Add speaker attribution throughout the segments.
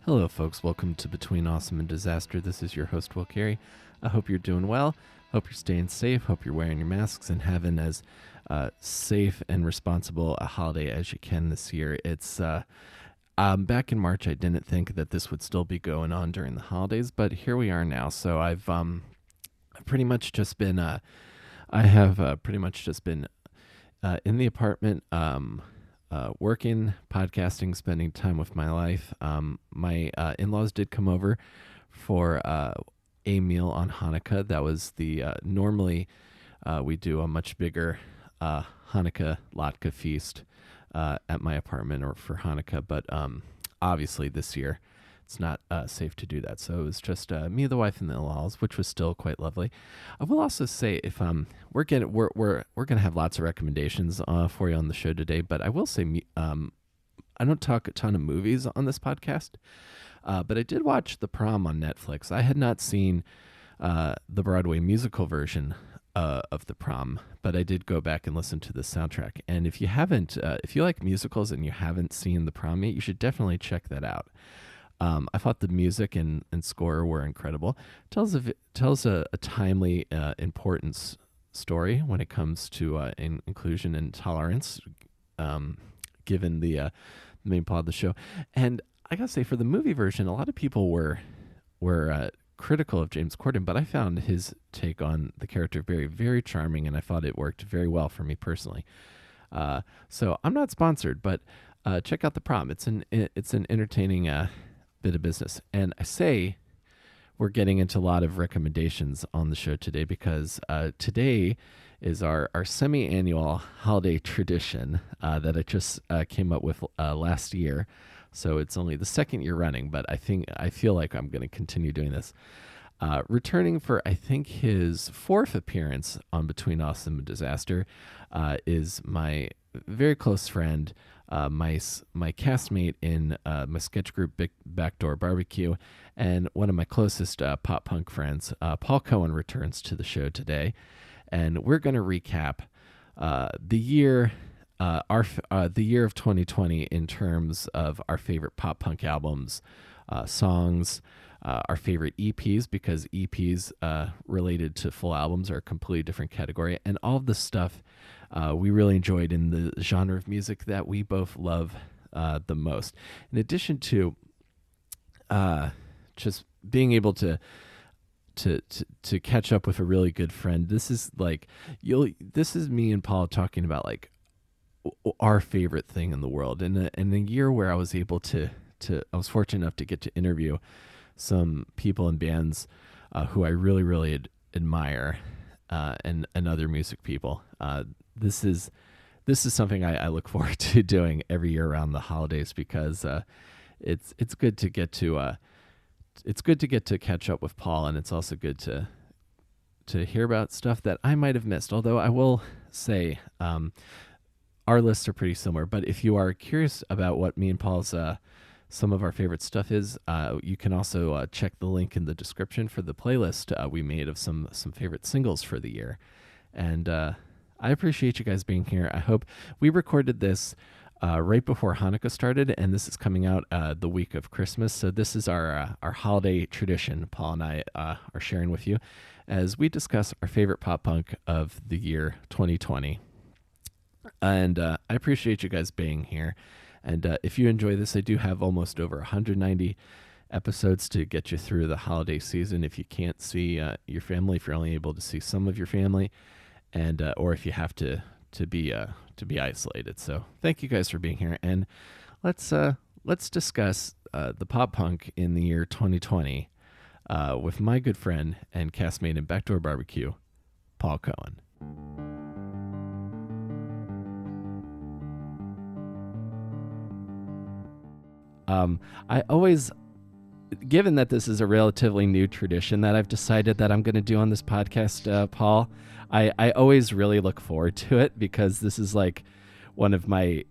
Speaker 1: Hello, folks. Welcome to Between Awesome and Disaster. This is your host, Will Carey. I hope you're doing well. Hope you're staying safe. Hope you're wearing your masks and having as safe and responsible a holiday as you can this year. It's back in March. I didn't think that this would still be going on during the holidays, but here we are now. So I've pretty much just been pretty much just been in the apartment. Working, podcasting, spending time with my life. My in-laws did come over for a meal on Hanukkah. That was the normally we do a much bigger Hanukkah latke feast at my apartment or for Hanukkah, but obviously this year it's not safe to do that. So it was just me, the wife, and the in-laws, which was still quite lovely. I will also say, if we're gonna have lots of recommendations for you on the show today, but I will say I don't talk a ton of movies on this podcast, but I did watch The Prom on Netflix. I had not seen the Broadway musical version of The Prom, but I did go back and listen to the soundtrack. And if you haven't, if you like musicals and you haven't seen The Prom yet, you should definitely check that out. I thought the music and score were incredible. Tells a timely, important story when it comes to inclusion and tolerance, given the main plot of the show. And I gotta say, for the movie version, a lot of people were critical of James Corden, but I found his take on the character very, very charming, and I thought it worked very well for me personally. So I'm not sponsored, but check out The Prom. It's an entertaining bit of business. And I say we're getting into a lot of recommendations on the show today because today is our semi-annual holiday tradition that I just came up with last year. So it's only the second year running, but I feel like I'm going to continue doing this. Returning for, I think, his fourth appearance on Between Awesome and Disaster is my very close friend, my castmate in my sketch group Backdoor Barbecue, and one of my closest pop punk friends. Paul Cohen returns to the show today, and we're going to recap the year of 2020 in terms of our favorite pop punk albums, songs, our favorite EPs, because EPs related to full albums are a completely different category, and all of the stuff we really enjoyed in the genre of music that we both love the most. In addition to just being able to catch up with a really good friend, this is me and Paul talking about like our favorite thing in the world. In a year where I was able I was fortunate enough to get to interview some people and bands who I really, really admire, and other music people. This is something I look forward to doing every year around the holidays because it's good to get to catch up with Paul, and it's also good to hear about stuff that I might have missed. Although I will say our lists are pretty similar. But if you are curious about what me and Paul's some of our favorite stuff is, you can also check the link in the description for the playlist we made of some favorite singles for the year. And I appreciate you guys being here. I hope we recorded this right before Hanukkah started, and this is coming out the week of Christmas. So this is our holiday tradition Paul and I are sharing with you as we discuss our favorite pop punk of the year 2020. And I appreciate you guys being here. And if you enjoy this, I do have almost over 190 episodes to get you through the holiday season. If you can't see your family, if you're only able to see some of your family, and or if you have to be isolated. So thank you guys for being here, and let's discuss the pop punk in the year 2020 with my good friend and castmate in Backdoor Barbecue, Paul Cohen. I always, given that this is a relatively new tradition that I've decided that I'm going to do on this podcast, Paul, I always really look forward to it because this is like one of the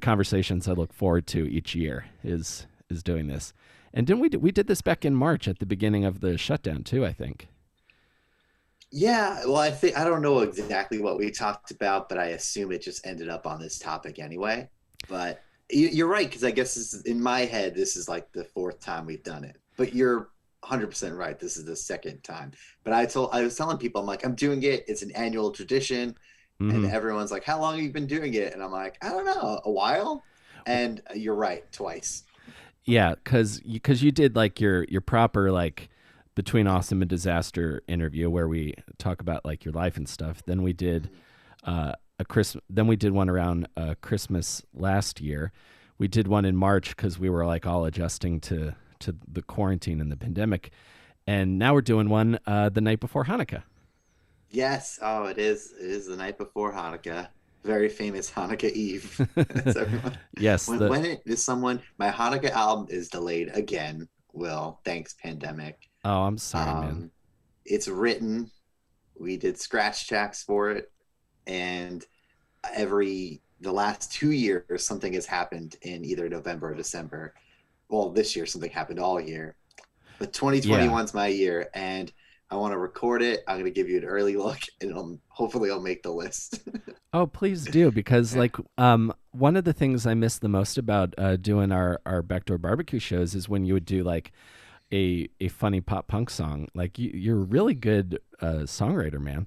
Speaker 1: conversations I look forward to each year is doing this. And didn't we did this back in March at the beginning of the shutdown too, I think.
Speaker 2: Yeah, well, I don't know exactly what we talked about, but I assume it just ended up on this topic anyway. But You're right, because I guess this is, in my head, this is like the fourth time we've done it. But you're 100% right. This is the second time. But I was telling people, I'm like, I'm doing it. It's an annual tradition, and
Speaker 1: Hmm.
Speaker 2: everyone's like, "How long have you been doing it?" And I'm like, "I don't know, a while." And you're right, twice.
Speaker 1: Yeah, because you did like your proper like between awesome and disaster interview where we talk about like your life and stuff. Then we did
Speaker 2: Mhm.
Speaker 1: a Christmas. Then we did one around Christmas last year. We did one in March because we were like all adjusting to the quarantine and the pandemic, and now we're doing one the night before Hanukkah.
Speaker 2: Yes. Oh, it is. It is the night before Hanukkah. Very famous Hanukkah Eve. As everyone,
Speaker 1: Yes, the
Speaker 2: when it is someone, my Hanukkah album is delayed again. Will, thanks pandemic.
Speaker 1: oh, I'm sorry, man.
Speaker 2: Um, it's written. We did scratch tracks for it, and the last 2 years something has happened in either November or December. Well, this year something happened all year, but
Speaker 1: Yeah.
Speaker 2: 2021's my year, and I want to record it. I'm going to give you an early look, and hopefully I'll make the list.
Speaker 1: Oh, please do because
Speaker 2: Yeah.
Speaker 1: like one of the things I miss the most about doing our backdoor barbecue shows is when you would do like a funny pop punk song. Like you're a really good songwriter, man.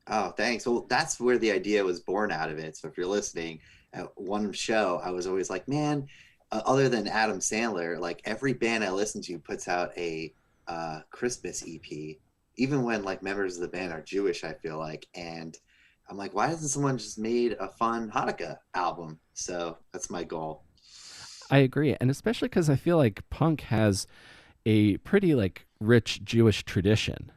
Speaker 2: Oh, thanks. Well, that's where the idea was born out of it. So if you're listening, at one show, I was always like, man, other than Adam Sandler, like every band I listen to puts out a Christmas EP, even when like members of the band are Jewish, I feel like. And I'm like, why hasn't someone just made a fun Hanukkah album? So that's my goal.
Speaker 1: I agree, and especially because I feel like punk has a pretty like rich Jewish tradition.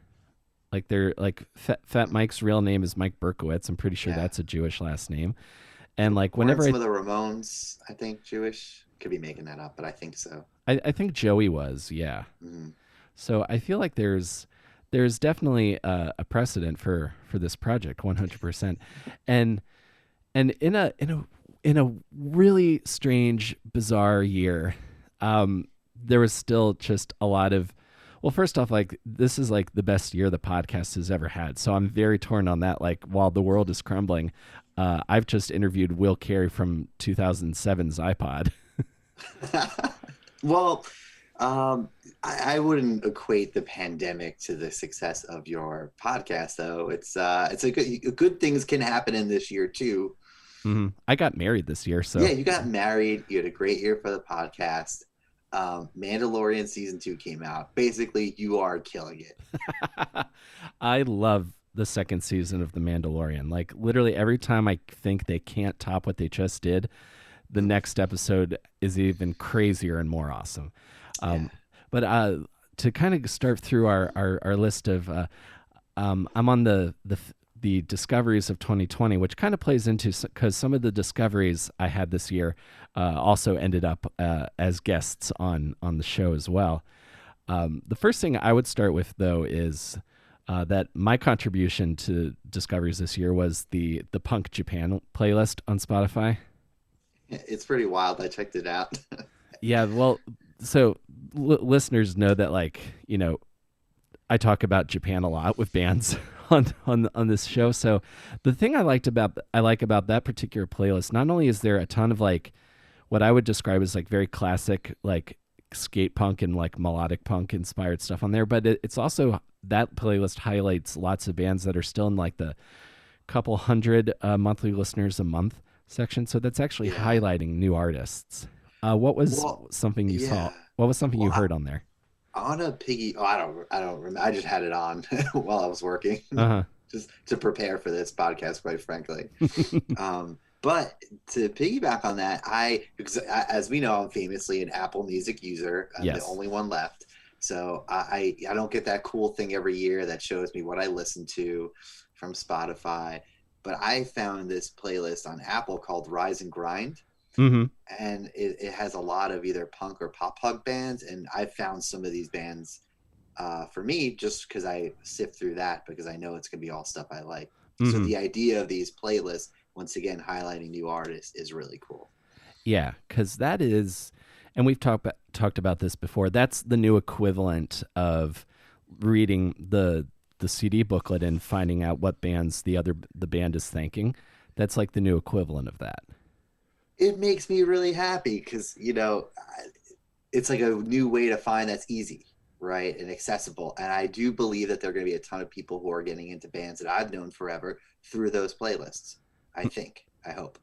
Speaker 1: Like they're like Fat Mike's real name is Mike Berkowitz. I'm pretty sure
Speaker 2: Yeah.
Speaker 1: that's a Jewish last name. And like
Speaker 2: Weren't
Speaker 1: whenever
Speaker 2: some of the Ramones, I think, Jewish? Could be making that up, but I think so.
Speaker 1: I think Joey was, yeah.
Speaker 2: Mhm.
Speaker 1: So I feel like there's definitely a precedent for this project, 100%, and and in a really strange, bizarre year, there was still just a lot of. Well, first off, like this is like the best year the podcast has ever had, so I'm very torn on that. Like while the world is crumbling, I've just interviewed Will Carey from 2007's iPod.
Speaker 2: Well, um, I wouldn't equate the pandemic to the success of your podcast, though. It's a good things can happen in this year too.
Speaker 1: I got married this year,
Speaker 2: Yeah,
Speaker 1: so
Speaker 2: you got married. You had a great year for the podcast. Mandalorian season 2 came out. Basically, you are killing it.
Speaker 1: I love the second season of The Mandalorian. Like literally every time I think they can't top what they just did, the next episode is even crazier and more awesome.
Speaker 2: Yeah.
Speaker 1: Um, but to kind of start through our list of, I'm on the discoveries of 2020, which kind of plays into because some of the discoveries I had this year also ended up as guests on the show as well. The first thing I would start with though is that my contribution to discoveries this year was the Punk Japan playlist on Spotify.
Speaker 2: It's pretty wild. I checked it out.
Speaker 1: Yeah, well, so listeners know that like I talk about Japan a lot with bands on this show. So the thing I like about that particular playlist, not only is there a ton of like what I would describe as like very classic like skate punk and like melodic punk inspired stuff on there, but it's also that playlist highlights lots of bands that are still in like the couple hundred monthly listeners a month section. So that's actually
Speaker 2: Yeah.
Speaker 1: highlighting new artists. What was
Speaker 2: Well,
Speaker 1: something you saw?
Speaker 2: yeah.
Speaker 1: What was something you
Speaker 2: Well,
Speaker 1: heard on there?
Speaker 2: on a piggy. Oh, I don't remember. I just had it on while I was working,
Speaker 1: Uh
Speaker 2: just to prepare for this podcast. Quite frankly,
Speaker 1: huh.
Speaker 2: but to piggyback on that, because as we know, I'm famously an Apple Music user. I'm the
Speaker 1: Yes.
Speaker 2: only one left, so I don't get that cool thing every year that shows me what I listen to from Spotify. But I found this playlist on Apple called Rise and Grind,
Speaker 1: Mm-hmm.
Speaker 2: and it has a lot of either punk or pop punk bands, and I found some of these bands for me just because I sift through that because I know it's gonna be all stuff I like. So
Speaker 1: Mm-hmm.
Speaker 2: the idea of these playlists, once again highlighting new artists, is really cool.
Speaker 1: Yeah, because that is, and we've talked about this before. That's the new equivalent of reading the CD booklet and finding out what bands the band is thanking. That's like the new equivalent of that.
Speaker 2: it makes me really happy because it's like a new way to find that's easy, right, and accessible. And I do believe that there are going to be a ton of people who are getting into bands that I've known forever through those playlists. I hope,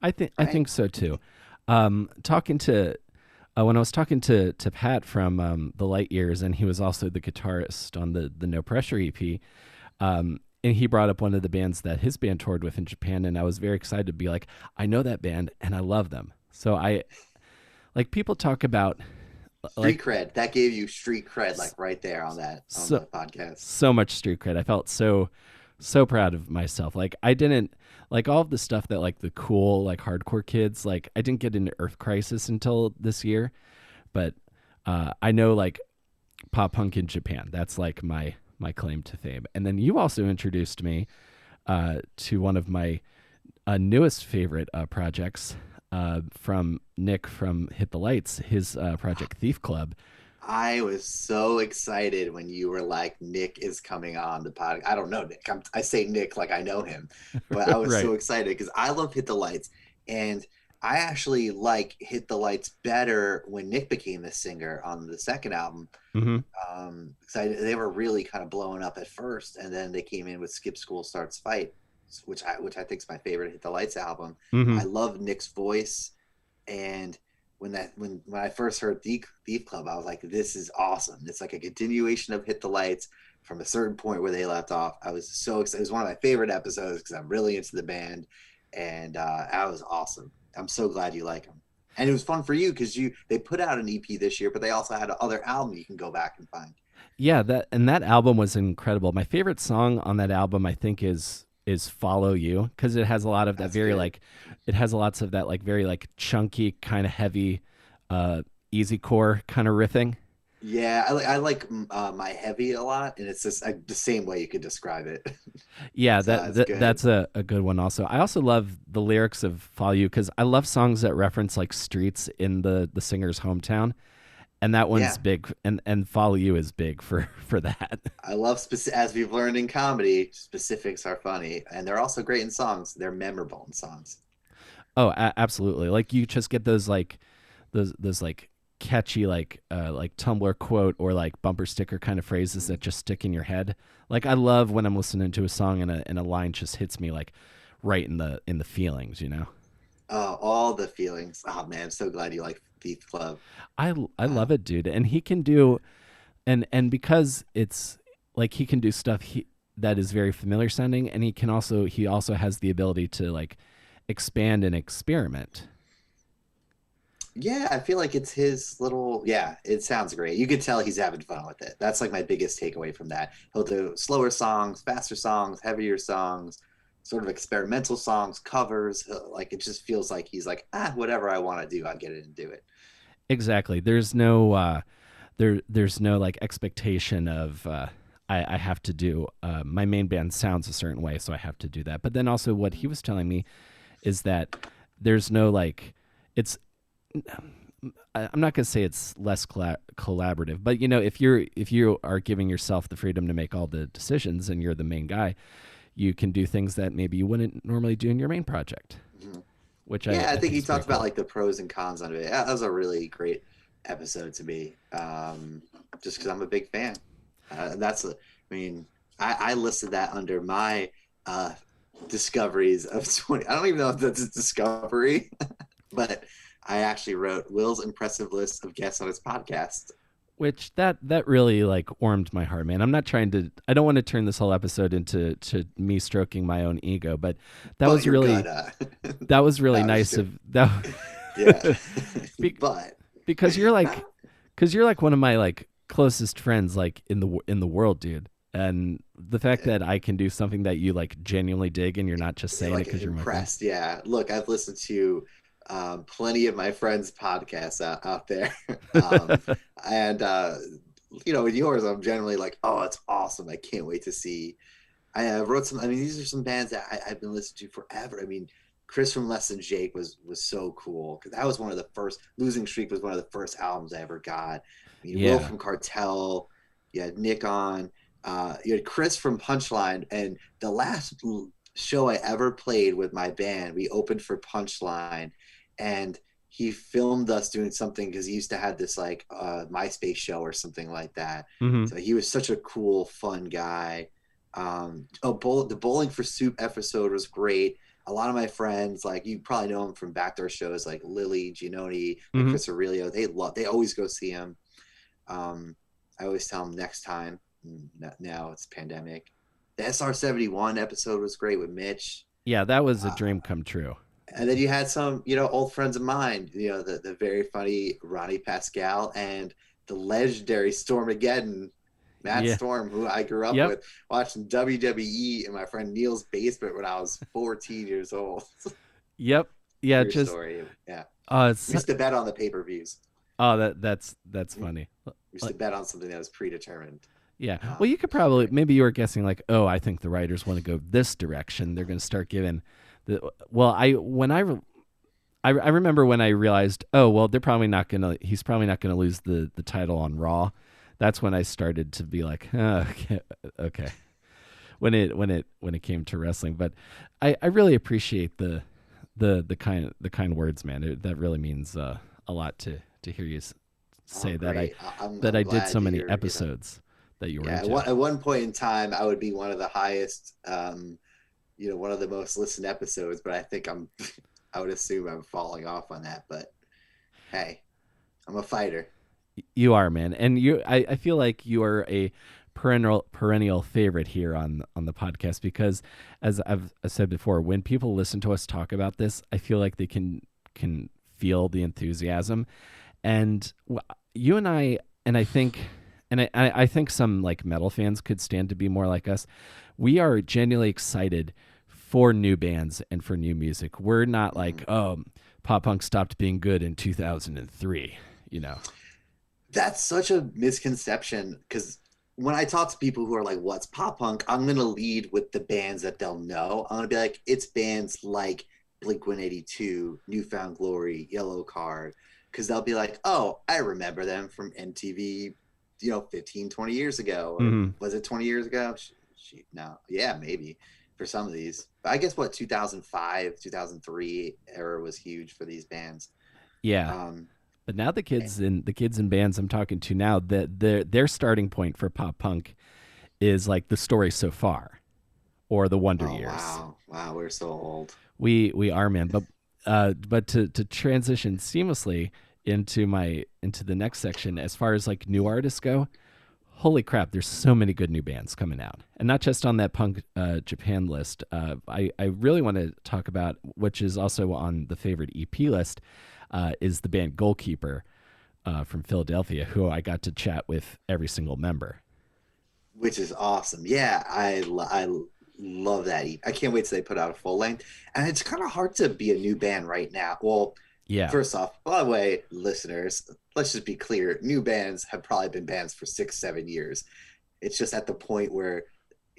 Speaker 1: I think
Speaker 2: right?
Speaker 1: so too. Talking to when I was talking to Pat from the Light Years, and he was also the guitarist on the No Pressure EP. And he brought up one of the bands that his band toured with in Japan, and I was very excited to be like, I know that band and I love them. So I like people talk about
Speaker 2: Street
Speaker 1: like
Speaker 2: cred, that gave you street cred, like right there on that on
Speaker 1: so
Speaker 2: the podcast.
Speaker 1: so much street cred. I felt so proud of myself. Like I didn't like all of the stuff that like the cool like hardcore kids like. I didn't get into Earth Crisis until this year, but I know like pop punk in Japan. That's like my claim to fame. And then you also introduced me to one of my newest favorite projects from Nick from Hit the Lights, his project Thief Club.
Speaker 2: I was so excited when you were like, Nick is coming on the podcast. I don't know Nick. I say Nick like I know him, but I was
Speaker 1: Right.
Speaker 2: so excited because I love Hit the Lights. And I actually like Hit the Lights better when Nick became the singer on the second album.
Speaker 1: Mm-hmm.
Speaker 2: They were really kind of blowing up at first, and then they came in with Skip School Starts Fight, which I think is my favorite Hit the Lights album.
Speaker 1: Mm-hmm.
Speaker 2: I love Nick's voice, and when I first heard Thief Club, I was like, this is awesome. It's like a continuation of Hit the Lights from a certain point where they left off. I was so excited. It was one of my favorite episodes because I'm really into the band, and that was awesome. I'm so glad you like them. And it was fun for you because they put out an EP this year, but they also had another album you can go back and find.
Speaker 1: Yeah, that album was incredible. My favorite song on that album, I think, is "Follow You" because it has a lot of that
Speaker 2: That's
Speaker 1: very
Speaker 2: good.
Speaker 1: like, it has lots of that like very like chunky kind of heavy, easy core kind of riffing.
Speaker 2: Yeah, I like my heavy a lot, and it's just the same way you could describe it.
Speaker 1: Yeah,
Speaker 2: So it's good.
Speaker 1: that's a good one. Also, I also love the lyrics of "Follow You" because I love songs that reference like streets in the singer's hometown, and that one's
Speaker 2: Yeah,
Speaker 1: big. And "Follow You" is big for that.
Speaker 2: I love as we've learned in comedy, specifics are funny, and they're also great in songs. They're memorable in songs.
Speaker 1: Oh, absolutely. Like you just get those like catchy like Tumblr quote or like bumper sticker kind of phrases
Speaker 2: Mm.
Speaker 1: that just stick in your head. Like I love when I'm listening to a song and a line just hits me like right in the feelings, you know.
Speaker 2: Oh, all the feelings. Oh man, I'm so glad you like Thief Club.
Speaker 1: I love
Speaker 2: Um,
Speaker 1: it, dude. And he can do and because it's like he can do stuff that is very familiar sounding and he also has the ability to like expand and experiment.
Speaker 2: yeah, I feel like it's his little. Yeah, it sounds great. You could tell he's having fun with it. That's like my biggest takeaway from that. He'll do slower songs, faster songs, heavier songs, sort of experimental songs, covers. Like it just feels like he's like, whatever I want to do, I'll get it and do it.
Speaker 1: Exactly. There's no like expectation of I have to do my main band sounds a certain way, so I have to do that. But then also what he was telling me is that there's no like it's I'm not gonna say it's less collaborative, but you know if you are giving yourself the freedom to make all the decisions and you're the main guy, you can do things that maybe you wouldn't normally do in your main project,
Speaker 2: Mhm.
Speaker 1: which
Speaker 2: Yeah, I
Speaker 1: I
Speaker 2: think
Speaker 1: think
Speaker 2: he
Speaker 1: is pretty
Speaker 2: talked about
Speaker 1: cool.
Speaker 2: like the pros and cons on it. Yeah, that was a really great episode to me. Just because I'm a big fan. I mean, I listed that under my uh, discoveries of 20. I don't even know if that's a discovery, but I actually wrote Will's impressive list of guests on his podcast.
Speaker 1: Which that really like warmed my heart, man. I'm not trying to. I don't want to turn this whole episode into to me stroking my own ego, but that
Speaker 2: But
Speaker 1: was
Speaker 2: you're
Speaker 1: really
Speaker 2: gonna.
Speaker 1: that was
Speaker 2: No,
Speaker 1: really
Speaker 2: I'm just
Speaker 1: nice
Speaker 2: kidding.
Speaker 1: of that.
Speaker 2: Yeah.
Speaker 1: Be,
Speaker 2: But
Speaker 1: because
Speaker 2: no,
Speaker 1: you're like one of my like closest friends like in the world, dude. And the fact that I can do something that you like genuinely dig and you're not just saying it
Speaker 2: like
Speaker 1: because you're my friend.
Speaker 2: impressed. Yeah. Look, I've listened to plenty of my friends' podcasts out there. And with yours, I'm generally like, oh, it's awesome. I can't wait to see. I wrote some. I mean, these are some bands that I've been listening to forever. I mean, Chris from Less Than Jake was so cool because that was one of the first. Losing Streak was one of the first albums I ever got. I mean, Will
Speaker 1: Yeah.
Speaker 2: from Cartel. You had Nick on. You had Chris from Punchline, and the last show I ever played with my band, we opened for Punchline, and he filmed us doing something because he used to have this like MySpace show or something like that.
Speaker 1: Mm-hmm.
Speaker 2: So he was such a cool, fun guy. The Bowling for Soup episode was great. A lot of my friends, like you probably know him from backdoor shows like Lily, Giannoni, and
Speaker 1: Mm-hmm.
Speaker 2: Chris Aurelio. They always go see him. I always tell them next time. Now it's pandemic. The SR-71 episode was great with Mitch.
Speaker 1: Yeah, that was a
Speaker 2: Uh,
Speaker 1: dream come true.
Speaker 2: and then you had some, you know, old friends of mine, you know, the very funny Ronnie Pascal and the legendary Stormageddon, Matt
Speaker 1: Yeah.
Speaker 2: Storm, who I grew up
Speaker 1: Yep.
Speaker 2: with watching WWE in my friend Neil's basement when I was 14 years old.
Speaker 1: Yep. Yeah.
Speaker 2: True
Speaker 1: Just
Speaker 2: story. Yeah. We
Speaker 1: it's
Speaker 2: used to bet on the pay-per-views.
Speaker 1: oh that's funny.
Speaker 2: We used to
Speaker 1: Like,
Speaker 2: bet on something that was predetermined.
Speaker 1: yeah. Well, you could
Speaker 2: So
Speaker 1: probably
Speaker 2: great.
Speaker 1: maybe you were guessing like, oh, I think the writers want to go this direction. They're going to start giving the well. I remember when I realized, oh well, they're probably not gonna. He's probably not gonna lose the title on Raw. That's when I started to be like, oh, okay, okay. When it came to wrestling, but I really appreciate the kind words, man. That really means a lot to hear you
Speaker 2: Oh,
Speaker 1: say that
Speaker 2: great. I'm
Speaker 1: I did
Speaker 2: glad
Speaker 1: so
Speaker 2: that
Speaker 1: many
Speaker 2: you're, you know,
Speaker 1: episodes that you were
Speaker 2: yeah.
Speaker 1: into.
Speaker 2: At one point in time, I would be one of the highest, you know, one of the most listened episodes, but I think I would assume I'm falling off on that. But hey, I'm a fighter.
Speaker 1: You are, man, and I feel like you are a perennial favorite here on the podcast because, as I've said before, when people listen to us talk about this, I feel like they can feel the enthusiasm, and you and I think. And I think some like metal fans could stand to be more like us. We are genuinely excited for new bands and for new music. We're not like,
Speaker 2: Mhm.
Speaker 1: oh, pop punk stopped being good in 2003, you know.
Speaker 2: That's such a misconception because when I talk to people who are like, "What's pop punk?" I'm gonna lead with the bands that they'll know. I'm gonna be like, "It's bands like Blink 182, Newfound Glory, Yellow Card," because they'll be like, "Oh, I remember them from MTV, you know, 15, 20 years ago, or
Speaker 1: Mm-hmm.
Speaker 2: was it 20 years ago?" No, yeah, maybe for some of these. But I guess what 2005, 2003 era was huge for these bands.
Speaker 1: Yeah.
Speaker 2: Um,
Speaker 1: But now the kids in bands I'm talking to now, that their starting point for pop punk is like the story so far or the Wonder
Speaker 2: oh
Speaker 1: Years.
Speaker 2: wow, wow, we're so old.
Speaker 1: We are, man. But to transition seamlessly into the next section, as far as like new artists go, holy crap, there's so many good new bands coming out, and not just on that punk Japan list. I really want to talk about, which is also on the favorite EP list, is the band Goalkeeper from Philadelphia, who I got to chat with every single member.
Speaker 2: Which is awesome. Yeah, I love that. I can't wait till they put out a full length. And it's kind of hard to be a new band right now. Well,
Speaker 1: Yeah,
Speaker 2: first off, by the way, listeners, let's just be clear. New bands have probably been bands for 6, 7 years. It's just at the point where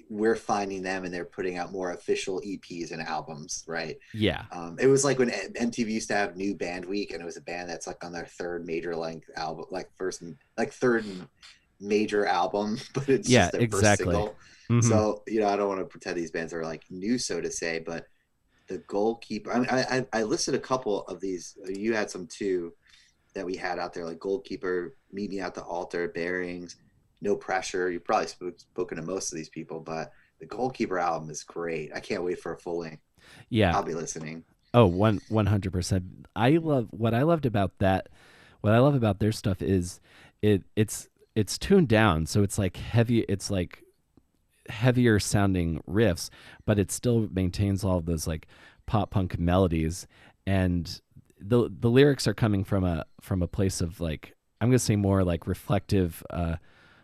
Speaker 2: we're finding them and they're putting out more official EPs and albums, right?
Speaker 1: yeah,
Speaker 2: It was like when MTV used to have New Band Week, and it was a band that's like on their third major length album, like third major album, but it's
Speaker 1: yeah,
Speaker 2: just their first
Speaker 1: exactly.
Speaker 2: single.
Speaker 1: Hmm.
Speaker 2: So you know, I don't want to pretend these bands are like new, so to say, but the Goalkeeper. I listed a couple of these. You had some too that we had out there, like Goalkeeper, Meet Me at the Altar, Bearings, No Pressure. You probably spoken to most of these people, but the Goalkeeper album is great. I can't wait for a full length.
Speaker 1: Yeah.
Speaker 2: I'll be listening.
Speaker 1: Oh, 100%. I love what I loved about that. What I love about their stuff is it's tuned down, so it's like heavy. It's like heavier sounding riffs, but it still maintains all of those like pop punk melodies, and the lyrics are coming from a place of like, I'm gonna say more like reflective,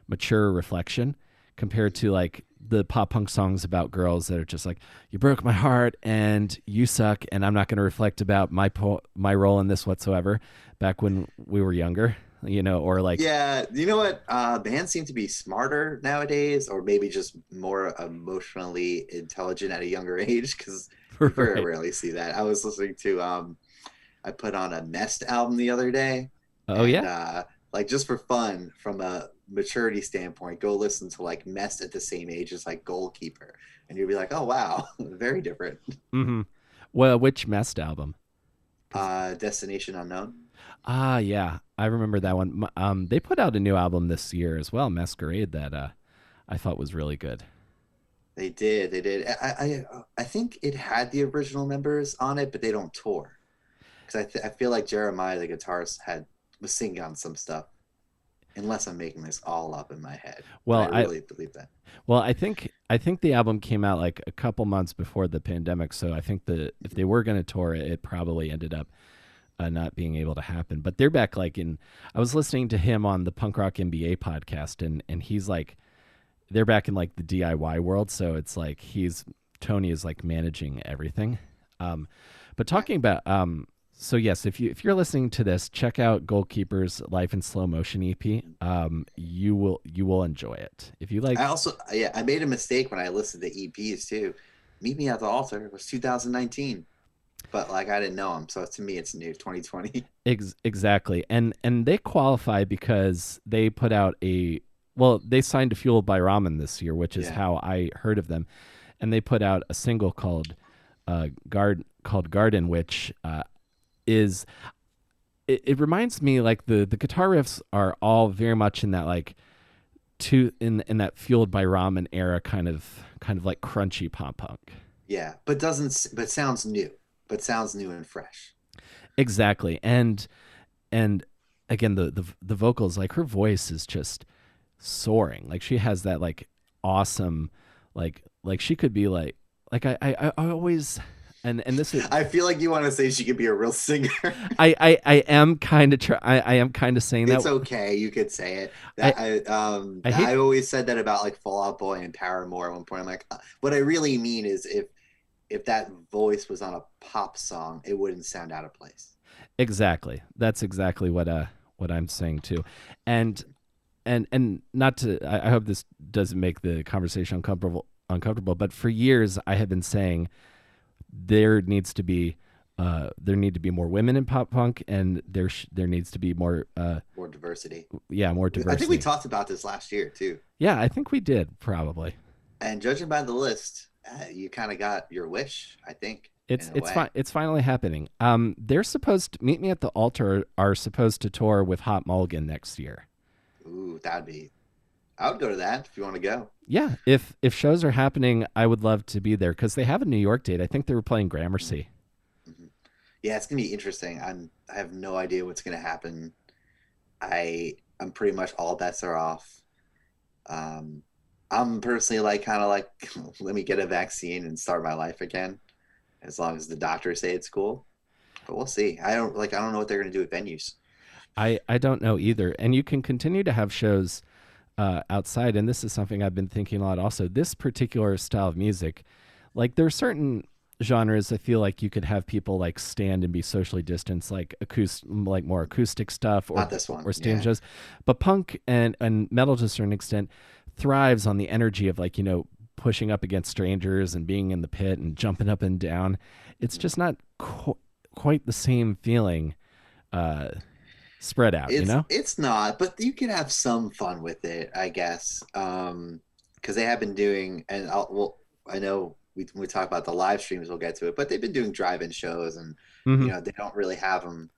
Speaker 1: mature reflection compared to like the pop punk songs about girls that are just like, you broke my heart and you suck and I'm not going to reflect about my role in this whatsoever, back when we were younger, or like,
Speaker 2: Yeah, you know what? Bands seem to be smarter nowadays, or maybe just more emotionally intelligent at a younger age, because you very
Speaker 1: right.
Speaker 2: rarely see that. I was listening to I put on a Nest album the other day,
Speaker 1: Oh
Speaker 2: and
Speaker 1: yeah.
Speaker 2: like just for fun, from a maturity standpoint, go listen to like Mest at the same age as like Goalkeeper, and you'll be like, oh wow, very different.
Speaker 1: Mm-hmm. Well, which Mest album?
Speaker 2: Destination Unknown.
Speaker 1: Yeah, I remember that one. They put out a new album this year as well, Masquerade, that I thought was really good.
Speaker 2: They did. They did. I think it had the original members on it, but they don't tour because I feel like Jeremiah, the guitarist, had was singing on some stuff. Unless I'm making this all up in my head, but I
Speaker 1: Well, I
Speaker 2: really believe that.
Speaker 1: well, I think the album came out like a couple months before the pandemic, so I think that if they were going to tour it, it probably ended up not being able to happen. But they're back like in. I was listening to him on the Punk Rock MBA podcast, and he's like, they're back in like the DIY world, so it's like Tony is like managing everything. Um, but
Speaker 2: Yeah.
Speaker 1: talking about so yes, if you're listening to this, check out Goalkeeper's Life in Slow Motion EP. You will enjoy it if you
Speaker 2: I
Speaker 1: like.
Speaker 2: also, yeah, I made a mistake when I listed the EPs too. Meet Me at the Altar was 2019, but like I didn't know them, so to me it's new 2020.
Speaker 1: Exactly, and they qualify because they put out a well, they signed to Fueled by Ramen this year, which is
Speaker 2: Yeah.
Speaker 1: how I heard of them, and they put out a single called Garden, which is it reminds me like the guitar riffs are all very much in that like in that Fueled by Ramen era kind of like crunchy pop punk.
Speaker 2: Yeah, but sounds new and fresh.
Speaker 1: Exactly, and again the vocals, like her voice is just soaring. Like she has that like awesome like she could be like I always and this is
Speaker 2: I feel like you want to say she could be a real singer.
Speaker 1: I am kind of I am kind of saying that
Speaker 2: It's okay, you could say it.
Speaker 1: I I hate
Speaker 2: I always said that about like Fall Out Boy and Paramore at one point. I'm like, what I really mean is if that voice was on a pop song, it wouldn't sound out of place.
Speaker 1: exactly. That's exactly what I'm saying too. And and not to I hope this doesn't make the conversation uncomfortable, but for years I have been saying there needs to be there need to be more women in pop punk, and there needs to be more
Speaker 2: More diversity.
Speaker 1: yeah, more
Speaker 2: I think we
Speaker 1: diversity.
Speaker 2: talked about this last year too.
Speaker 1: Yeah, I think we did probably.
Speaker 2: And judging by the list, you kind of got your wish, I think, in a
Speaker 1: It's
Speaker 2: way.
Speaker 1: fine. It's finally happening. They're supposed to Meet Me at the Altar are supposed to tour with Hot Mulligan next year.
Speaker 2: Ooh, that'd be. I would go to that if you want to go.
Speaker 1: Yeah, if shows are happening, I would love to be there because they have a New York date. I think they were playing Gramercy.
Speaker 2: Mm-hmm. Yeah, it's gonna be interesting. I have no idea what's gonna happen. I'm pretty much all bets are off. Um, I'm personally like kind of like let me get a vaccine and start my life again, as long as the doctors say it's cool. But we'll see. I don't know what they're gonna do with venues.
Speaker 1: I don't know either. And you can continue to have shows outside, and this is something I've been thinking a lot. Also, this particular style of music, like there are certain genres I feel like you could have people like stand and be socially distanced, like like more acoustic stuff
Speaker 2: Not this one.
Speaker 1: or stand
Speaker 2: Yeah.
Speaker 1: shows. But punk and metal to a certain extent thrives on the energy of like pushing up against strangers and being in the pit and jumping up and down. It's just not quite the same feeling uh, spread out, you know?
Speaker 2: It's not, but you can have some fun with it, I guess. Because they have been doing, and I know when we talk about the live streams, we'll get to it, but they've been doing drive-in shows, and
Speaker 1: Hmm.
Speaker 2: they don't really have them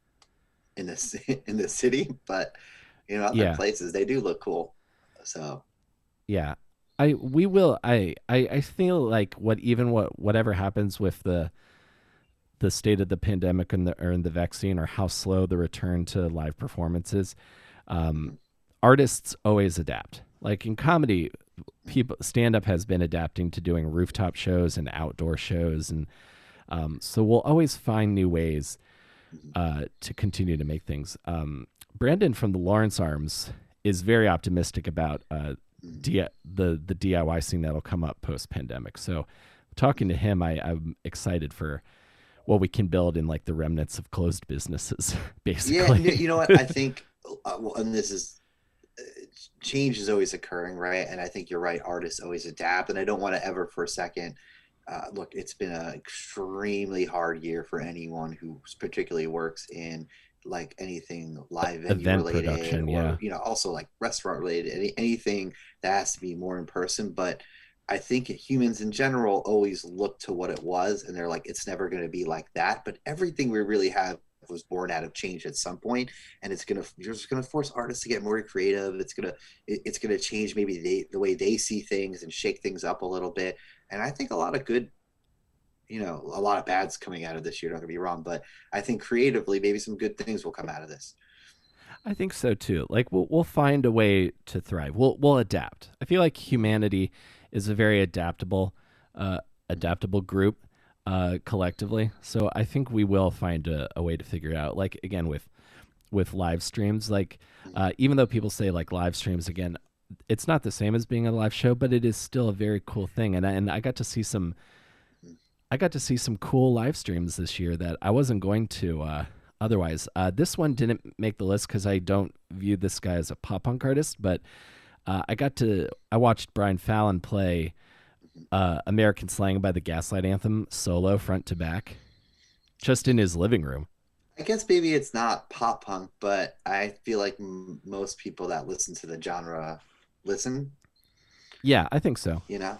Speaker 2: in the in the city, but other
Speaker 1: Yeah.
Speaker 2: places they do look cool. So
Speaker 1: Yeah. I we will I feel like whatever happens with the state of the pandemic and the vaccine, or how slow the return to live performances, um, artists always adapt. Like in comedy, people stand up has been adapting to doing rooftop shows and outdoor shows, and so we'll always find new ways to continue to make things. Brandon from the Lawrence Arms is very optimistic about the DIY scene that'll come up post pandemic. So, talking to him, I'm excited for what we can build in like the remnants of closed businesses,
Speaker 2: yeah,
Speaker 1: basically.
Speaker 2: you know what I think, and this is change is always occurring, right? And I think you're right. Artists always adapt, and I don't want to ever for a second look. It's been an extremely hard year for anyone who particularly works in like anything live venue
Speaker 1: Event
Speaker 2: related,
Speaker 1: production,
Speaker 2: or
Speaker 1: yeah.
Speaker 2: also like restaurant related, anything that has to be more in person. But I think humans in general always look to what it was, and they're like, it's never going to be like that. But everything we really have was born out of change at some point, and you're just gonna force artists to get more creative. It's gonna change maybe the way they see things and shake things up a little bit. And I think a lot of good, a lot of bad's coming out of this year. Don't get me wrong, but I think creatively, maybe some good things will come out of this.
Speaker 1: I think so too. Like we'll find a way to thrive. We'll adapt. I feel like humanity is a very adaptable group collectively. So I think we will find a way to figure it out. Like again with live streams, like even though people say like live streams again, it's not the same as being a live show, but it is still a very cool thing. And I got to see some cool live streams this year that I wasn't going to otherwise. This one didn't make the list because I don't view this guy as a pop punk artist, but I watched Brian Fallon play American Slang by the Gaslight Anthem solo front to back just in his living room.
Speaker 2: I guess maybe it's not pop punk, but I feel like most people that listen to the genre listen.
Speaker 1: Yeah, I think so.
Speaker 2: You know,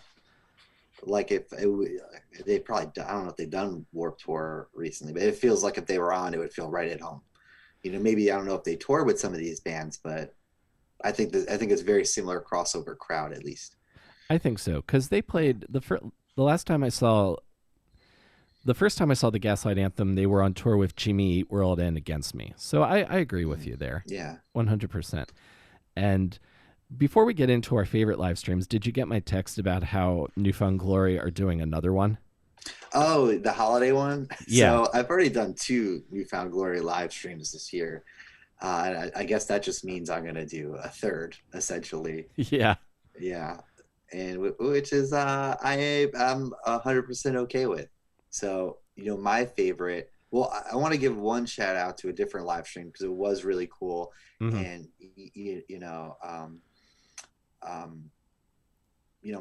Speaker 2: like if they probably, I don't know if they've done Warped Tour recently, but it feels like if they were on, it would feel right at home. Maybe I don't know if they tour with some of these bands, but I think it's very similar crossover crowd at least.
Speaker 1: I think so because they played the last time I saw the first time I saw the Gaslight Anthem, they were on tour with Jimmy Eat World and Against Me. So I agree with you there.
Speaker 2: Yeah.
Speaker 1: 100%. And before we get into our favorite live streams, did you get my text about how Newfound Glory are doing another one?
Speaker 2: Oh, the holiday one?
Speaker 1: Yeah.
Speaker 2: So I've already done 2 Newfound Glory live streams this year. I guess that just means I'm going to do a third, essentially.
Speaker 1: Yeah.
Speaker 2: Yeah. And which is I'm 100% okay with. So, my favorite, well, I want to give one shout out to a different live stream because it was really cool.
Speaker 1: Mm-hmm.
Speaker 2: And,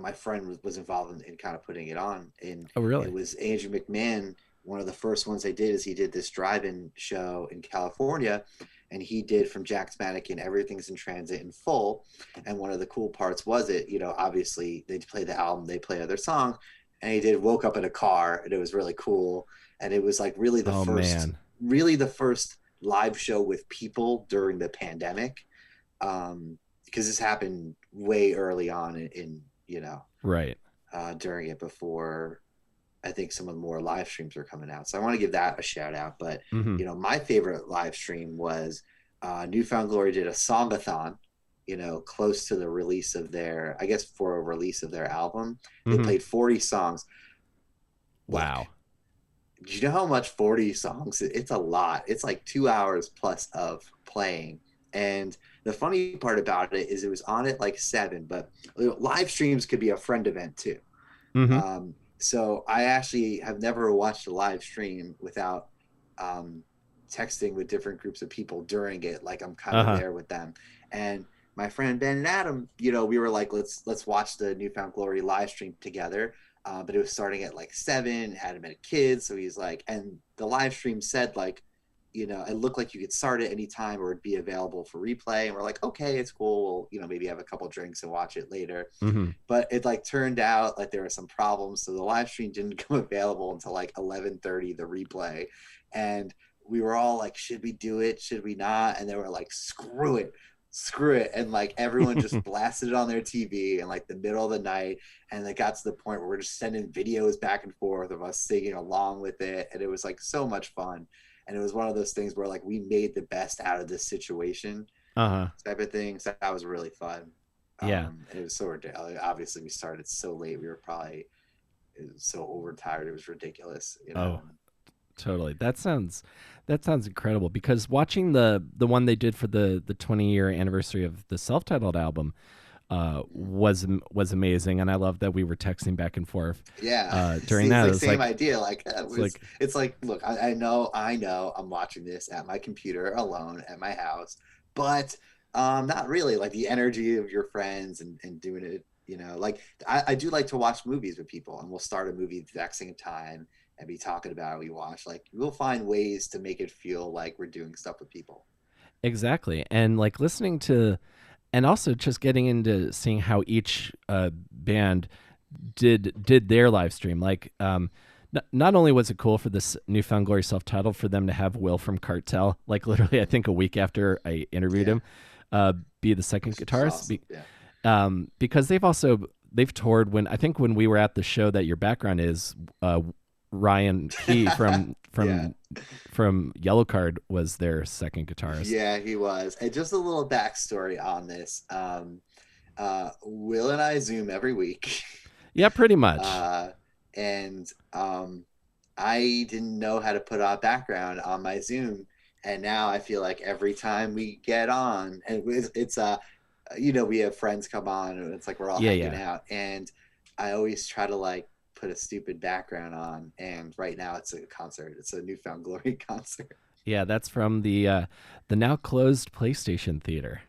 Speaker 2: my friend was involved in kind of putting it on. And
Speaker 1: Oh, really?
Speaker 2: it was Andrew McMahon. One of the first ones they did is he did this drive-in show in California, and he did From Jack's Mannequin, Everything's in Transit in full. And one of the cool parts was obviously they play the album, they play other songs, and he did Woke Up in a Car, and it was really cool. And it was like really the first live show with people during the pandemic. Because this happened way early on
Speaker 1: right.
Speaker 2: During it before I think some of the more live streams are coming out. So I want to give that a shout out. But, my favorite live stream was Newfound Glory did a songathon, close to the release of I guess for a release of their album. They played 40 songs.
Speaker 1: Wow.
Speaker 2: Do you know how much 40 songs? It's a lot. It's like 2 hours plus of playing. And the funny part about it is it was on at like 7, but live streams could be a friend event too.
Speaker 1: Mm-hmm.
Speaker 2: So I actually have never watched a live stream without texting with different groups of people during it. Like I'm kind of there with them. And my friend Ben and Adam, we were like, let's watch the Newfound Glory live stream together. But it was starting at like 7. Adam had a kid, so he's like, and the live stream said like, it looked like you could start at any time or it'd be available for replay. And we're like, okay, it's cool. We'll, maybe have a couple drinks and watch it later.
Speaker 1: Mm-hmm.
Speaker 2: But it like turned out like there were some problems. So the live stream didn't come available until like 11:30, the replay. And we were all like, should we do it? Should we not? And they were like, screw it. And like everyone just blasted it on their TV in like the middle of the night. And it got to the point where we're just sending videos back and forth of us singing along with it. And it was like so much fun. And it was one of those things where like we made the best out of this situation type of thing. So that was really fun.
Speaker 1: Yeah.
Speaker 2: And it was so ridiculous. Obviously we started so late. We were probably so overtired. It was ridiculous.
Speaker 1: Oh, totally. That sounds incredible because watching the one they did for the 20-year anniversary of the self-titled album was amazing, and I love that we were texting back and forth.
Speaker 2: Yeah,
Speaker 1: during that,
Speaker 2: like
Speaker 1: it was
Speaker 2: same
Speaker 1: like,
Speaker 2: idea. Like it's like, look, I know, I'm watching this at my computer alone at my house, but not really. Like the energy of your friends and doing it. Like I do like to watch movies with people, and we'll start a movie at the exact same time and be talking about it. We watch. Like we'll find ways to make it feel like we're doing stuff with people.
Speaker 1: Exactly, and like listening to. And also just getting into seeing how each band did their live stream. Like, not only was it cool for this Newfound Glory self-titled for them to have Will from Cartel, like literally, I think a week after I interviewed
Speaker 2: Yeah,
Speaker 1: him, be the second
Speaker 2: which is
Speaker 1: guitarist.
Speaker 2: awesome. Yeah.
Speaker 1: Because they've toured when we were at the show that your background is. Ryan Key
Speaker 2: Yeah.
Speaker 1: from Yellow Card was their second guitarist.
Speaker 2: Yeah, he was. And just a little backstory on this. Will and I Zoom every week.
Speaker 1: Yeah, pretty much.
Speaker 2: Uh, and I didn't know how to put a background on my Zoom. And now I feel like every time we get on, and we have friends come on, and it's like we're all
Speaker 1: Yeah,
Speaker 2: hanging
Speaker 1: yeah.
Speaker 2: out. And I always try to like put a stupid background on. And right now it's a concert. It's a Newfound Glory concert.
Speaker 1: Yeah, that's from the now closed PlayStation Theater.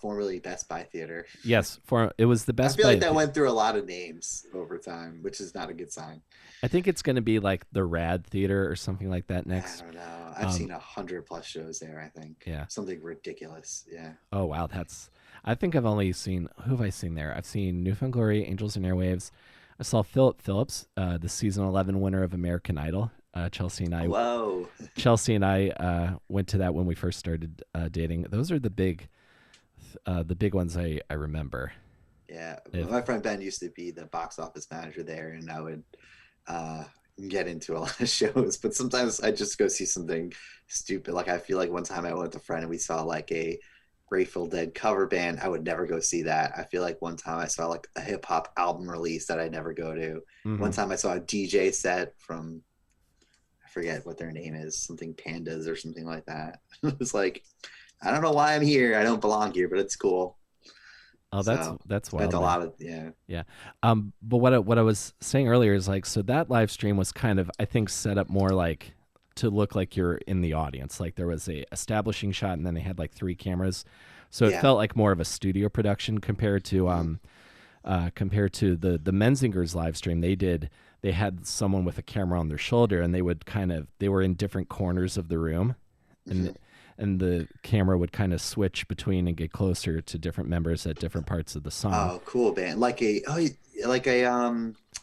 Speaker 2: Formerly Best Buy Theater.
Speaker 1: Yes, for it was the
Speaker 2: I
Speaker 1: Best
Speaker 2: feel
Speaker 1: Buy.
Speaker 2: like that went through a lot of names over time, which is not a good sign.
Speaker 1: I think it's going to be like the Rad Theater or something like that
Speaker 2: I
Speaker 1: next.
Speaker 2: don't know. I've seen 100+ shows there. I think
Speaker 1: Yeah.
Speaker 2: something ridiculous. Yeah.
Speaker 1: Oh wow, that's. I think I've only seen who have I seen there? I've seen Newfound Glory, Angels and Airwaves. I saw Philip Phillips, the season 11 winner of American Idol.
Speaker 2: Whoa.
Speaker 1: Chelsea and I went to that when we first started dating. Those are the big ones I remember.
Speaker 2: Yeah.
Speaker 1: If,
Speaker 2: My friend Ben used to be the box office manager there, and I would uh, get into a lot of shows. But sometimes I just go see something stupid. Like I feel like one time I went with a friend and we saw like a Grateful Dead cover band. I would never go see that. I feel like one time I saw like a hip hop album release that I never go to. One
Speaker 1: mhm.
Speaker 2: time I saw a DJ set from, I forget what their name is, something Pandas or something like that. It was like, I don't know why I'm here. I don't belong here, but it's cool.
Speaker 1: Oh,
Speaker 2: So
Speaker 1: that's
Speaker 2: spent
Speaker 1: wild,
Speaker 2: a
Speaker 1: man.
Speaker 2: lot of, yeah.
Speaker 1: Yeah. But what I was saying earlier is like, so that live stream was kind of, I think, set up more like to look like you're in the audience. Like there was a establishing shot, and then they had like three cameras, so it
Speaker 2: Yeah.
Speaker 1: felt like more of a studio production
Speaker 2: Mhm.
Speaker 1: compared to the Menzingers live stream. They had someone with a camera on their shoulder, and they were in different corners of the room,
Speaker 2: Mhm.
Speaker 1: and the camera would kind of switch between and get closer to different members at different parts of the song.
Speaker 2: Oh, cool band.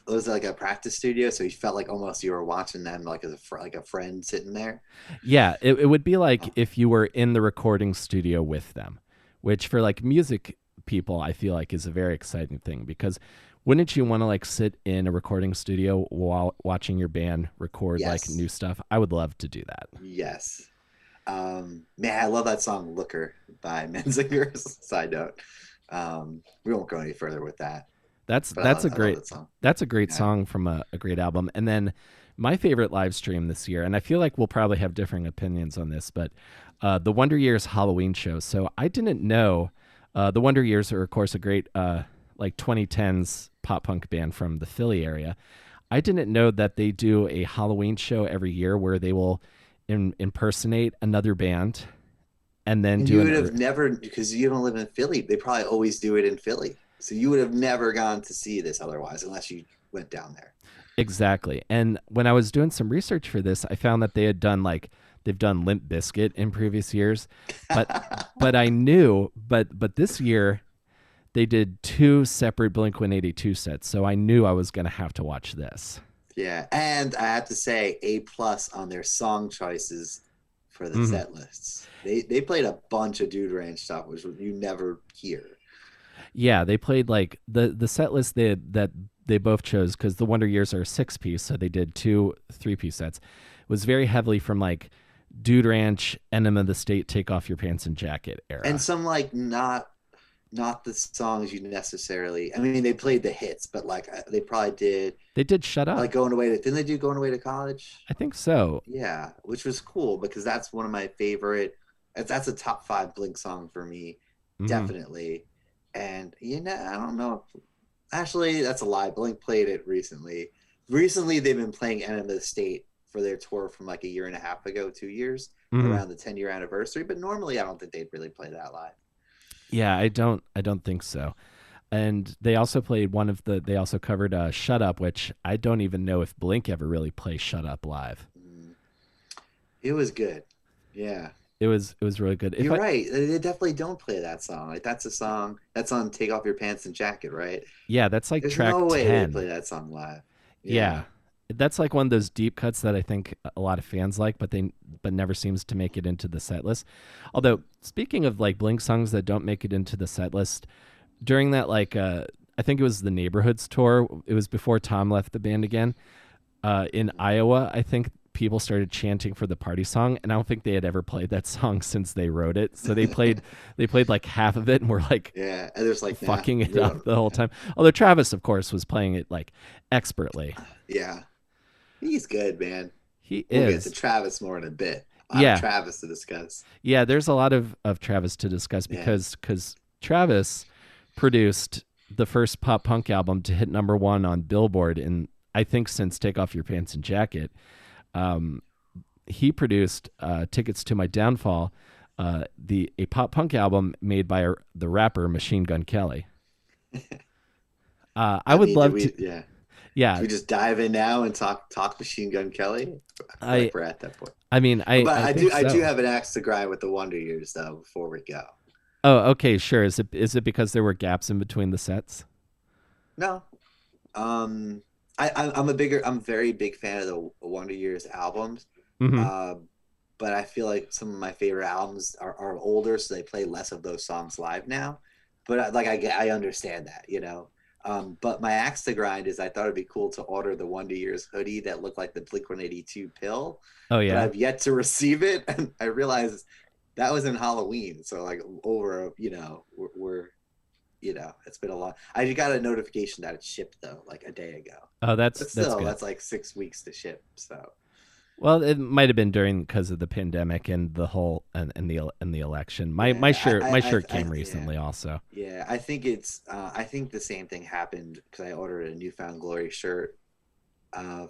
Speaker 2: It was like a practice studio, so you felt like almost you were watching them like as like a friend sitting there.
Speaker 1: Yeah, it would be like
Speaker 2: Oh,
Speaker 1: if you were in the recording studio with them, which for like music people, I feel like is a very exciting thing because wouldn't you want to like sit in a recording studio while watching your band record like
Speaker 2: yes.
Speaker 1: new stuff? I would love to do that.
Speaker 2: Yes. Man, I love that song "Looker" by Menzingers. Side note, we won't go any further with that,
Speaker 1: That's
Speaker 2: but
Speaker 1: that's a
Speaker 2: I love
Speaker 1: great
Speaker 2: that song.
Speaker 1: that's a great
Speaker 2: Yeah.
Speaker 1: song from a great album. And then my favorite live stream this year, and I feel like we'll probably have differing opinions on this, but the Wonder Years Halloween show. So I didn't know the Wonder Years are of course a great like 2010s pop punk band from the Philly area. I didn't know that they do a Halloween show every year where they will impersonate another band and then
Speaker 2: And
Speaker 1: do
Speaker 2: you
Speaker 1: an
Speaker 2: would have never, because you don't live in Philly. They probably always do it in Philly, so you would have never gone to see this otherwise, unless you went down there.
Speaker 1: exactly. And when I was doing some research for this, I found that they've done Limp Bizkit in previous years, but I knew but this year they did two separate Blink 182 sets, so I knew I was going to have to watch this.
Speaker 2: Yeah, and I have to say A+ on their song choices for the
Speaker 1: Hmm.
Speaker 2: set lists. They played a bunch of Dude Ranch stuff, which you never hear.
Speaker 1: Yeah, they played like the set list that they both chose because the Wonder Years are a 6 piece, so they did two 3 piece sets. Was very heavily from like Dude Ranch, Enema of the State, Take Off Your Pants and Jacket
Speaker 2: And
Speaker 1: era.
Speaker 2: some like not the songs you necessarily. I mean, they played the hits, but like they probably did
Speaker 1: They did Shut Up.
Speaker 2: like going away to. Didn't they do going away to college?
Speaker 1: I think so.
Speaker 2: Yeah, which was cool because that's one of my favorite. That's a top 5 Blink song for me,
Speaker 1: Hmm.
Speaker 2: definitely. And I don't know. Actually, that's a lie. Blink played it recently. Recently, they've been playing Enema of the State for their tour from like a year and a half ago, 2 years,
Speaker 1: Hmm.
Speaker 2: around the 10-year anniversary. But normally, I don't think they'd really play that live.
Speaker 1: Yeah, I don't think so. And they also played they also covered Shut Up, which I don't even know if Blink ever really plays Shut Up live.
Speaker 2: Mm. It was good. Yeah.
Speaker 1: it was really good. If
Speaker 2: You're
Speaker 1: I
Speaker 2: right. They definitely don't play that song. Like that's a song that's on "Take Off Your Pants and Jacket," right?
Speaker 1: Yeah, that's like
Speaker 2: There's
Speaker 1: track
Speaker 2: no way they
Speaker 1: 10.
Speaker 2: play that song live.
Speaker 1: Yeah.
Speaker 2: Yeah.
Speaker 1: That's like one of those deep cuts that I think a lot of fans like, but never seems to make it into the set list. Although speaking of like Blink songs that don't make it into the set list, during that like I think it was the Neighborhoods tour. It was before Tom left the band again. In Iowa, I think people started chanting for the party song, and I don't think they had ever played that song since they wrote it. So they played like half of it, and were like
Speaker 2: Yeah. And there's like, nah,
Speaker 1: fucking it
Speaker 2: we
Speaker 1: up
Speaker 2: don't.
Speaker 1: the whole
Speaker 2: Yeah.
Speaker 1: time. Although Travis, of course, was playing it like expertly.
Speaker 2: Yeah. He's good, man.
Speaker 1: He
Speaker 2: We'll get to
Speaker 1: is.
Speaker 2: Travis more in a bit. I have
Speaker 1: Yeah,
Speaker 2: Travis to discuss.
Speaker 1: yeah. There's a lot of Travis to discuss
Speaker 2: Yeah.
Speaker 1: because Travis produced the first pop punk album to hit number one on Billboard in, I think, since Take Off Your Pants and Jacket. Um, he produced Tickets to My Downfall, the a pop punk album made by the rapper Machine Gun Kelly. I
Speaker 2: I
Speaker 1: would
Speaker 2: mean, did
Speaker 1: love to.
Speaker 2: we? Yeah. Do
Speaker 1: Yeah,
Speaker 2: we just dive in now and talk Machine Gun Kelly? I feel
Speaker 1: I
Speaker 2: like we're at that point.
Speaker 1: I mean I
Speaker 2: But
Speaker 1: I
Speaker 2: I
Speaker 1: think
Speaker 2: do
Speaker 1: so.
Speaker 2: have an axe to grind with the Wonder Years though. Before we go,
Speaker 1: Oh, okay, sure. Is it because there were gaps in between the sets?
Speaker 2: no, um, I'm a very big fan of the Wonder Years albums.
Speaker 1: Mm-hmm.
Speaker 2: Uh, but I feel like some of my favorite albums are older, so they play less of those songs live now. But I understand that, you know. But my axe to grind is I thought it'd be cool to order the Wonder Years hoodie that looked like the Blink 182 pill,
Speaker 1: Oh
Speaker 2: but
Speaker 1: yeah.
Speaker 2: I've yet to receive it. And I realized that was in Halloween, so like over, it's been a long. I got a notification that it shipped though, like a day ago.
Speaker 1: Oh,
Speaker 2: But
Speaker 1: that's
Speaker 2: still,
Speaker 1: good.
Speaker 2: that's like 6 weeks to ship. So
Speaker 1: Well, it might have been during because of the pandemic and the whole and the election. My my
Speaker 2: yeah,
Speaker 1: shirt my shirt
Speaker 2: I
Speaker 1: came
Speaker 2: yeah.
Speaker 1: recently also.
Speaker 2: Yeah, I think the same thing happened because I ordered a Newfound Glory shirt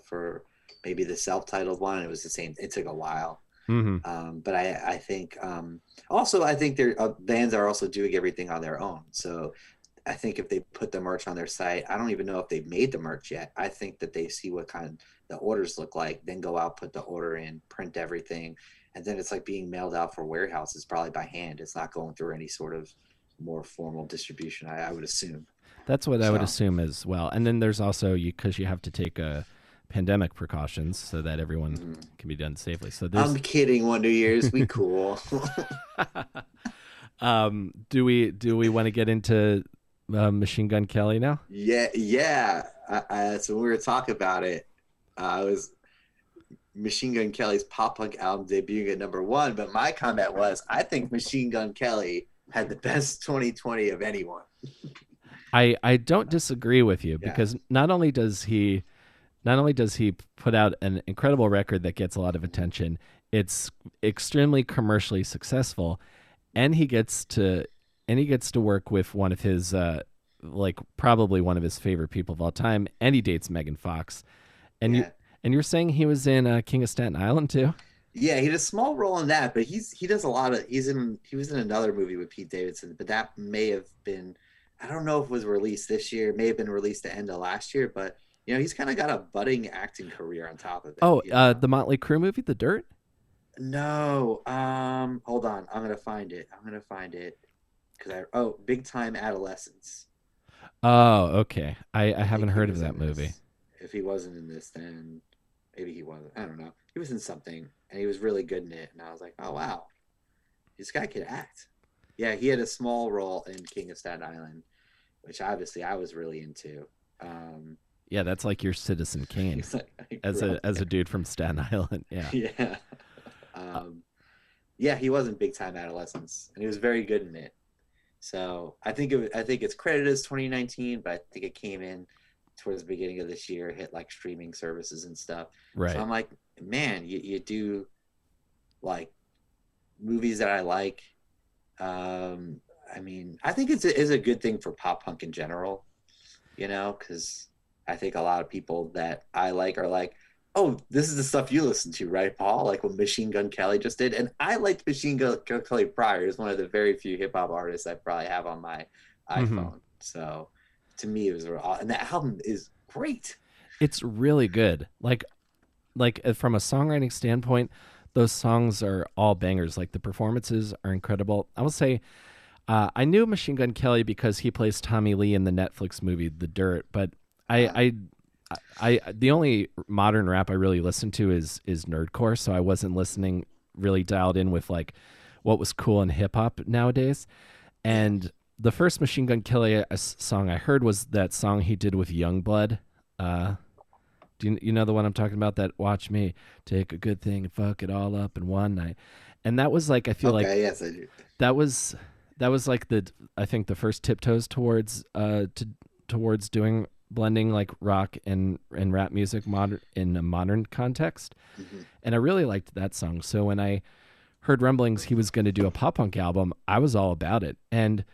Speaker 2: for maybe the self-titled one. It was the same. It took a while.
Speaker 1: Mm-hmm.
Speaker 2: But I think also I think their bands are also doing everything on their own. So I think if they put the merch on their site, I don't even know if they've made the merch yet. I think that they see what kind the orders look like, then go out, put the order in, print everything, and then it's like being mailed out for warehouses, probably by hand. It's not going through any sort of more formal distribution, I would assume.
Speaker 1: That's what I would
Speaker 2: So
Speaker 1: assume as well. And then there's also because you have to take pandemic precautions so that everyone
Speaker 2: mhm.
Speaker 1: can be done safely. So
Speaker 2: I'm
Speaker 1: there's
Speaker 2: kidding, Wonder Years. We cool.
Speaker 1: do we want to get into Machine Gun Kelly now?
Speaker 2: Yeah, yeah. So when we were talking about it, I was Machine Gun Kelly's pop punk album debuting at number one. But my comment was, I think Machine Gun Kelly had the best 2020 of anyone.
Speaker 1: I don't disagree with you
Speaker 2: Yeah,
Speaker 1: because not only does he put out an incredible record that gets a lot of attention, it's extremely commercially successful, and he gets to work with one of his like probably one of his favorite people of all time, and he dates Megan Fox. And you
Speaker 2: yeah,
Speaker 1: and you're saying he was in King of Staten Island too?
Speaker 2: yeah. He had a small role in that, but he does a lot of. He was in another movie with Pete Davidson, but that may have been. I don't know if it was released this year. It may have been released the end of last year, but he's kind of got a budding acting career on top of it.
Speaker 1: Oh, the Motley Crue movie, The Dirt.
Speaker 2: No, hold on. I'm gonna find it because Big Time Adolescence.
Speaker 1: Oh, okay. I
Speaker 2: I
Speaker 1: haven't
Speaker 2: think he
Speaker 1: heard of
Speaker 2: was
Speaker 1: that
Speaker 2: in
Speaker 1: movie.
Speaker 2: this. If he wasn't in this, then maybe he wasn't. I don't know. He was in something, and he was really good in it. And I was like, oh wow, this guy could act. Yeah, he had a small role in King of Staten Island, which obviously I was really into. Um,
Speaker 1: Yeah, that's like your Citizen Kane
Speaker 2: I
Speaker 1: as
Speaker 2: grew
Speaker 1: a
Speaker 2: up
Speaker 1: as a
Speaker 2: there.
Speaker 1: dude from Staten Island. Yeah.
Speaker 2: Yeah.
Speaker 1: Uh,
Speaker 2: Um, yeah, he was in Big Time Adolescence, and he was very good in it. So I think it's credited as 2019, but I think it came in towards the beginning of this year, hit like streaming services and stuff. So
Speaker 1: right.
Speaker 2: I'm like, man, you do like movies that I like. Um, I mean, I think is a good thing for pop punk in general, because I think a lot of people that I like are like, oh, this is the stuff you listen to, right, Paul? Like what Machine Gun Kelly just did. And I liked Machine Gun Kelly prior. He's one of the very few hip hop artists I probably have on my
Speaker 1: Hmm.
Speaker 2: iPhone. So to me, it was and that album is great.
Speaker 1: It's really good. Like from a songwriting standpoint, those songs are all bangers. Like the performances are incredible. I will say, I knew Machine Gun Kelly because he plays Tommy Lee in the Netflix movie The Dirt, but I,
Speaker 2: Uh,
Speaker 1: I, the only modern rap I really listen to is nerdcore, so I wasn't listening really dialed in with like what was cool in hip hop nowadays.
Speaker 2: yeah.
Speaker 1: And the first Machine Gun Kelly song I heard was that song he did with Youngblood. Uh, do you know the one I'm talking about? That Watch Me Take a Good Thing and Fuck It All Up in One Night. And that was like, I feel like
Speaker 2: Okay. Yes, I do.
Speaker 1: that was that was like the, I think the first tiptoes towards towards doing blending like rock and rap music modern in a modern context.
Speaker 2: Hmm.
Speaker 1: And I really liked that song. So when I heard rumblings he was going to do a pop punk album, I was all about it. And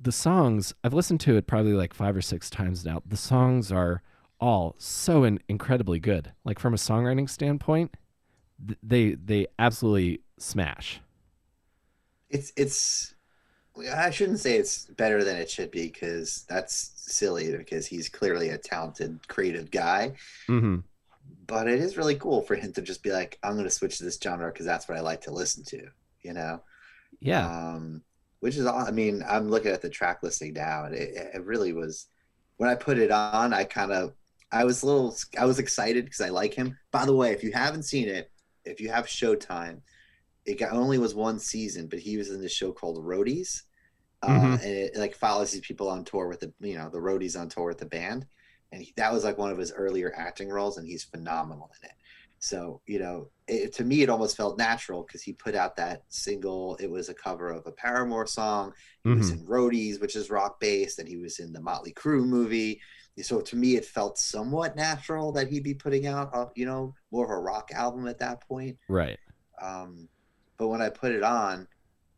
Speaker 1: the songs, I've listened to it probably like 5 or 6 times now. The songs are all so incredibly good. Like from a songwriting standpoint, they absolutely smash.
Speaker 2: It's I shouldn't say it's better than it should be because that's silly because he's clearly a talented, creative guy.
Speaker 1: Mm-hmm.
Speaker 2: But it is really cool for him to just be like, I'm going to switch to this genre because that's what I like to listen to, you know?
Speaker 1: Yeah.
Speaker 2: Um, which is, I mean, I'm looking at the track listing now and it really was, when I put it on, I was excited because I like him. By the way, if you haven't seen it, if you have Showtime, only was one season, but he was in this show called Roadies.
Speaker 1: Mm-hmm.
Speaker 2: And it like follows these people on tour with the roadies on tour with the band, and that was like one of his earlier acting roles, and he's phenomenal in it. So to me, it almost felt natural because he put out that single. It was a cover of a Paramore song. He was
Speaker 1: Mm-hmm.
Speaker 2: in Roadies, which is rock based, and he was in the Motley Crue movie. So to me, it felt somewhat natural that he'd be putting out, more of a rock album at that point.
Speaker 1: Right.
Speaker 2: Um, but when I put it on,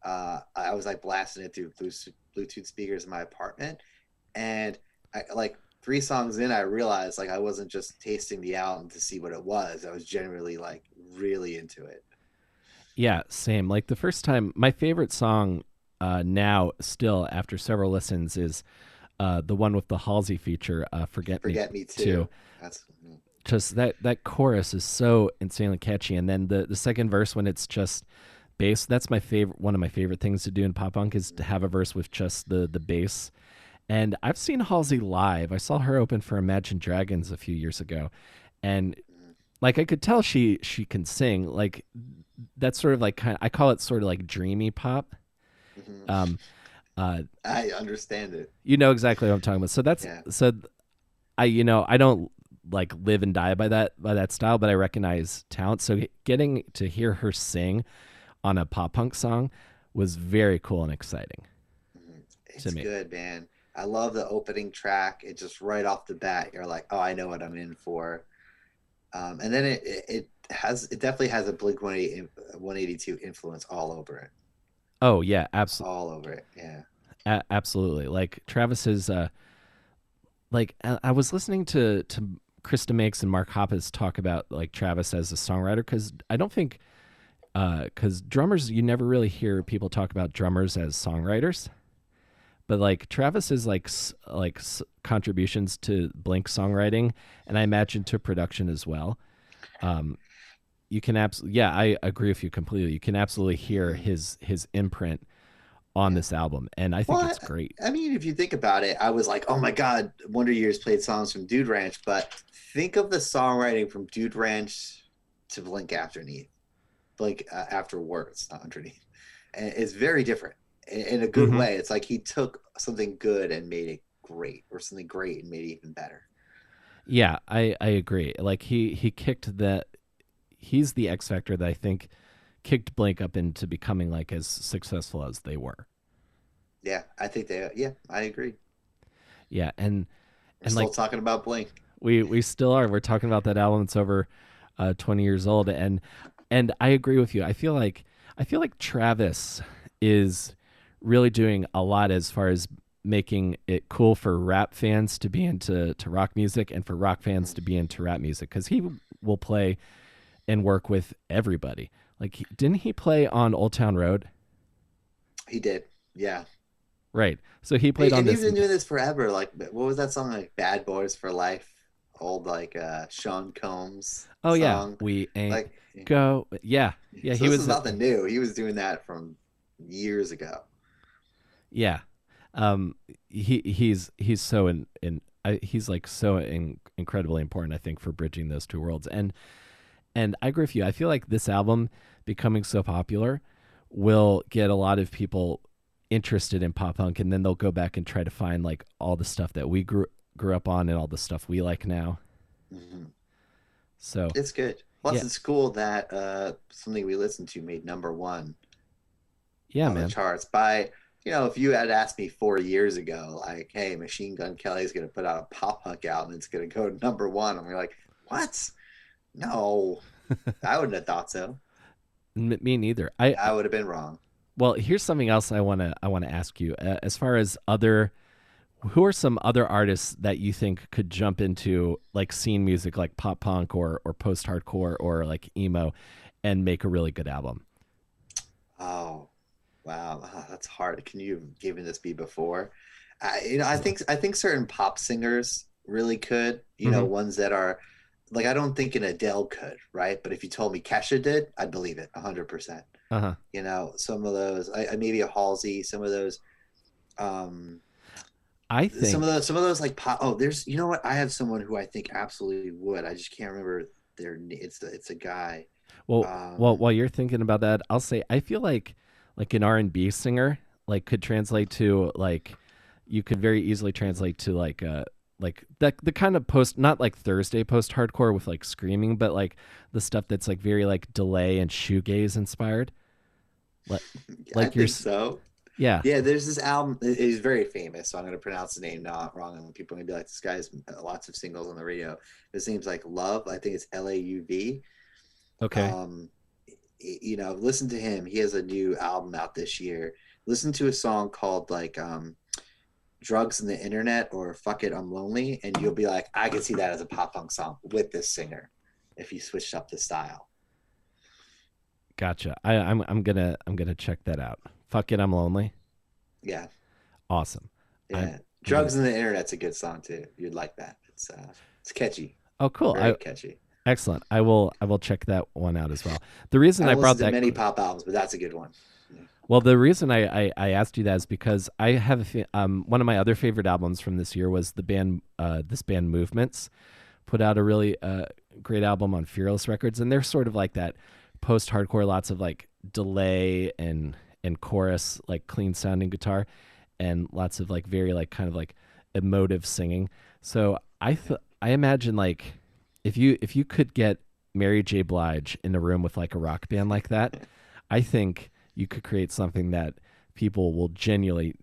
Speaker 2: I was like blasting it through Bluetooth speakers in my apartment, and I like 3 songs in, I realized like I wasn't just tasting the album to see what it was. I was generally like really into it.
Speaker 1: Yeah, same. Like the first time, my favorite song now, still after several listens, is the one with the Halsey feature, "Forget Me
Speaker 2: Forget Me
Speaker 1: Too."
Speaker 2: Too. That's
Speaker 1: Just that chorus is so insanely catchy, and then the second verse when it's just bass. That's my favorite. One of my favorite things to do in pop punk is to have a verse with just the bass. And I've seen Halsey live. I saw her open for Imagine Dragons a few years ago, and like I could tell she can sing. Like that's sort of like I call it sort of like dreamy pop.
Speaker 2: mm-hmm.
Speaker 1: Um, uh,
Speaker 2: I understand it.
Speaker 1: you know exactly what I'm talking about. So that's
Speaker 2: Yeah.
Speaker 1: so I don't like live and die by that style, but I recognize talent. So getting to hear her sing on a pop punk song was very cool and exciting to
Speaker 2: It's
Speaker 1: me.
Speaker 2: good, man. I love the opening track. It just right off the bat, you're like, oh, I know what I'm in for. And then it definitely has a Blink 182 influence all over it,
Speaker 1: Oh yeah, absolutely,
Speaker 2: all over it. Yeah.
Speaker 1: absolutely. Like Travis is like I was listening to Krista Makes and Mark Hoppus talk about like Travis as a songwriter because I don't think because drummers you never really hear people talk about drummers as songwriters, but like Travis is like contributions to Blink songwriting and I imagine to production as well. Um, you can absolutely, yeah, I agree with you completely. You can absolutely hear
Speaker 2: Mhm.
Speaker 1: his imprint on
Speaker 2: Yeah.
Speaker 1: this album, and I think
Speaker 2: Well,
Speaker 1: it's great.
Speaker 2: I mean, if you think about it, I was like, oh my God, Wonder Years played songs from Dude Ranch, but think of the songwriting from Dude Ranch to Blink Afterneath, Blink Afterwards, not underneath. And it's very different in a good
Speaker 1: Mm-hmm.
Speaker 2: way. It's like he took something good and made it great, or something great and made it even better.
Speaker 1: Yeah, I agree. Like he kicked the he's the X factor that I think kicked Blink up into becoming like as successful as they were.
Speaker 2: Yeah, I agree.
Speaker 1: Yeah,
Speaker 2: We're
Speaker 1: and
Speaker 2: still
Speaker 1: like
Speaker 2: talking about Blink.
Speaker 1: we still are. We're talking about that album that's over 20 years old, and I agree with you. I feel like Travis is really doing a lot as far as making it cool for rap fans to be into to rock music and for rock fans to be into rap music because he will play and work with everybody. Like, didn't he play on Old Town Road?
Speaker 2: He did. Yeah.
Speaker 1: Right. So he played on
Speaker 2: And he's
Speaker 1: this.
Speaker 2: been doing this forever. Like, what was that song? Like Bad Boys for Life, old like Sean Combs
Speaker 1: Oh yeah,
Speaker 2: song.
Speaker 1: we ain't
Speaker 2: Like,
Speaker 1: go. Yeah, Yeah,
Speaker 2: So
Speaker 1: he
Speaker 2: this
Speaker 1: was
Speaker 2: is nothing new. He was doing that from years ago.
Speaker 1: yeah. Um he's so he's like so incredibly important I think for bridging those two worlds. And I agree with you. I feel like this album becoming so popular will get a lot of people interested in pop punk, and then they'll go back and try to find like all the stuff that we grew up on and all the stuff we like now.
Speaker 2: Hmm.
Speaker 1: So
Speaker 2: It's good. Plus,
Speaker 1: yeah,
Speaker 2: it's cool that something we listened to made number one
Speaker 1: yeah,
Speaker 2: on the
Speaker 1: man.
Speaker 2: charts by, if you had asked me 4 years ago, like, hey, Machine Gun Kelly is going to put out a pop punk album, it's going to go number one. I'm like, what? No, I wouldn't have thought so.
Speaker 1: Me neither. I
Speaker 2: I would have been wrong.
Speaker 1: Well, here's something else I wanna ask you. As far as other, who are some other artists that you think could jump into like scene music, like pop punk or post hardcore or like emo, and make a really good album?
Speaker 2: Oh, wow, that's hard. Can you have given this me before? I think certain pop singers really could.
Speaker 1: Mm-hmm.
Speaker 2: Ones that are like I don't think an Adele could, right? But if you told me Kesha did, I'd believe it 100%.
Speaker 1: Uh huh.
Speaker 2: Some of those, maybe a Halsey, um,
Speaker 1: I
Speaker 2: some of
Speaker 1: think.
Speaker 2: those, some of those like pop. Oh, there's, you know what? I have someone who I think absolutely would. I just can't remember it's a guy.
Speaker 1: Well,
Speaker 2: Um,
Speaker 1: while you're thinking about that, I'll say I feel like an R&B singer like could translate to like you could very easily translate to like the kind of post, not like Thursday post hardcore with like screaming, but like the stuff that's like very like delay and shoegaze inspired. Like
Speaker 2: I
Speaker 1: like you're
Speaker 2: think so.
Speaker 1: yeah.
Speaker 2: Yeah, there's this album. He's very famous, so I'm going to pronounce the name not wrong, and people are going to be like, "This guy's lots of singles on the radio." His name's like Love. I think it's Lauv.
Speaker 1: Okay.
Speaker 2: Um, listen to him. He has a new album out this year. Listen to a song called like "Drugs and the Internet" or "Fuck It, I'm Lonely," and you'll be like, "I could see that as a pop punk song with this singer if you switched up the style."
Speaker 1: Gotcha. I'm gonna check that out. Fuck it, I'm lonely.
Speaker 2: Yeah,
Speaker 1: Awesome. I'm
Speaker 2: yeah.
Speaker 1: I'm gonna
Speaker 2: "Drugs and the Internet's" a good song too. You'd like that. It's catchy,
Speaker 1: Oh cool.
Speaker 2: very
Speaker 1: I
Speaker 2: catchy.
Speaker 1: Excellent. I will check that one out as well. The reason
Speaker 2: I
Speaker 1: I
Speaker 2: don't
Speaker 1: brought
Speaker 2: listen to
Speaker 1: that
Speaker 2: many pop albums, but that's a good one. Yeah.
Speaker 1: Well, the reason I asked you that is because I have one of my other favorite albums from this year was the band this band Movements put out a really great album on Fearless Records, and they're sort of like that post hardcore, lots of like delay and chorus, like clean sounding guitar, and lots of like very like kind of like emotive singing. So I imagine like if you could get Mary J. Blige in a room with like a rock band like that, I think you could create something that people will genuinely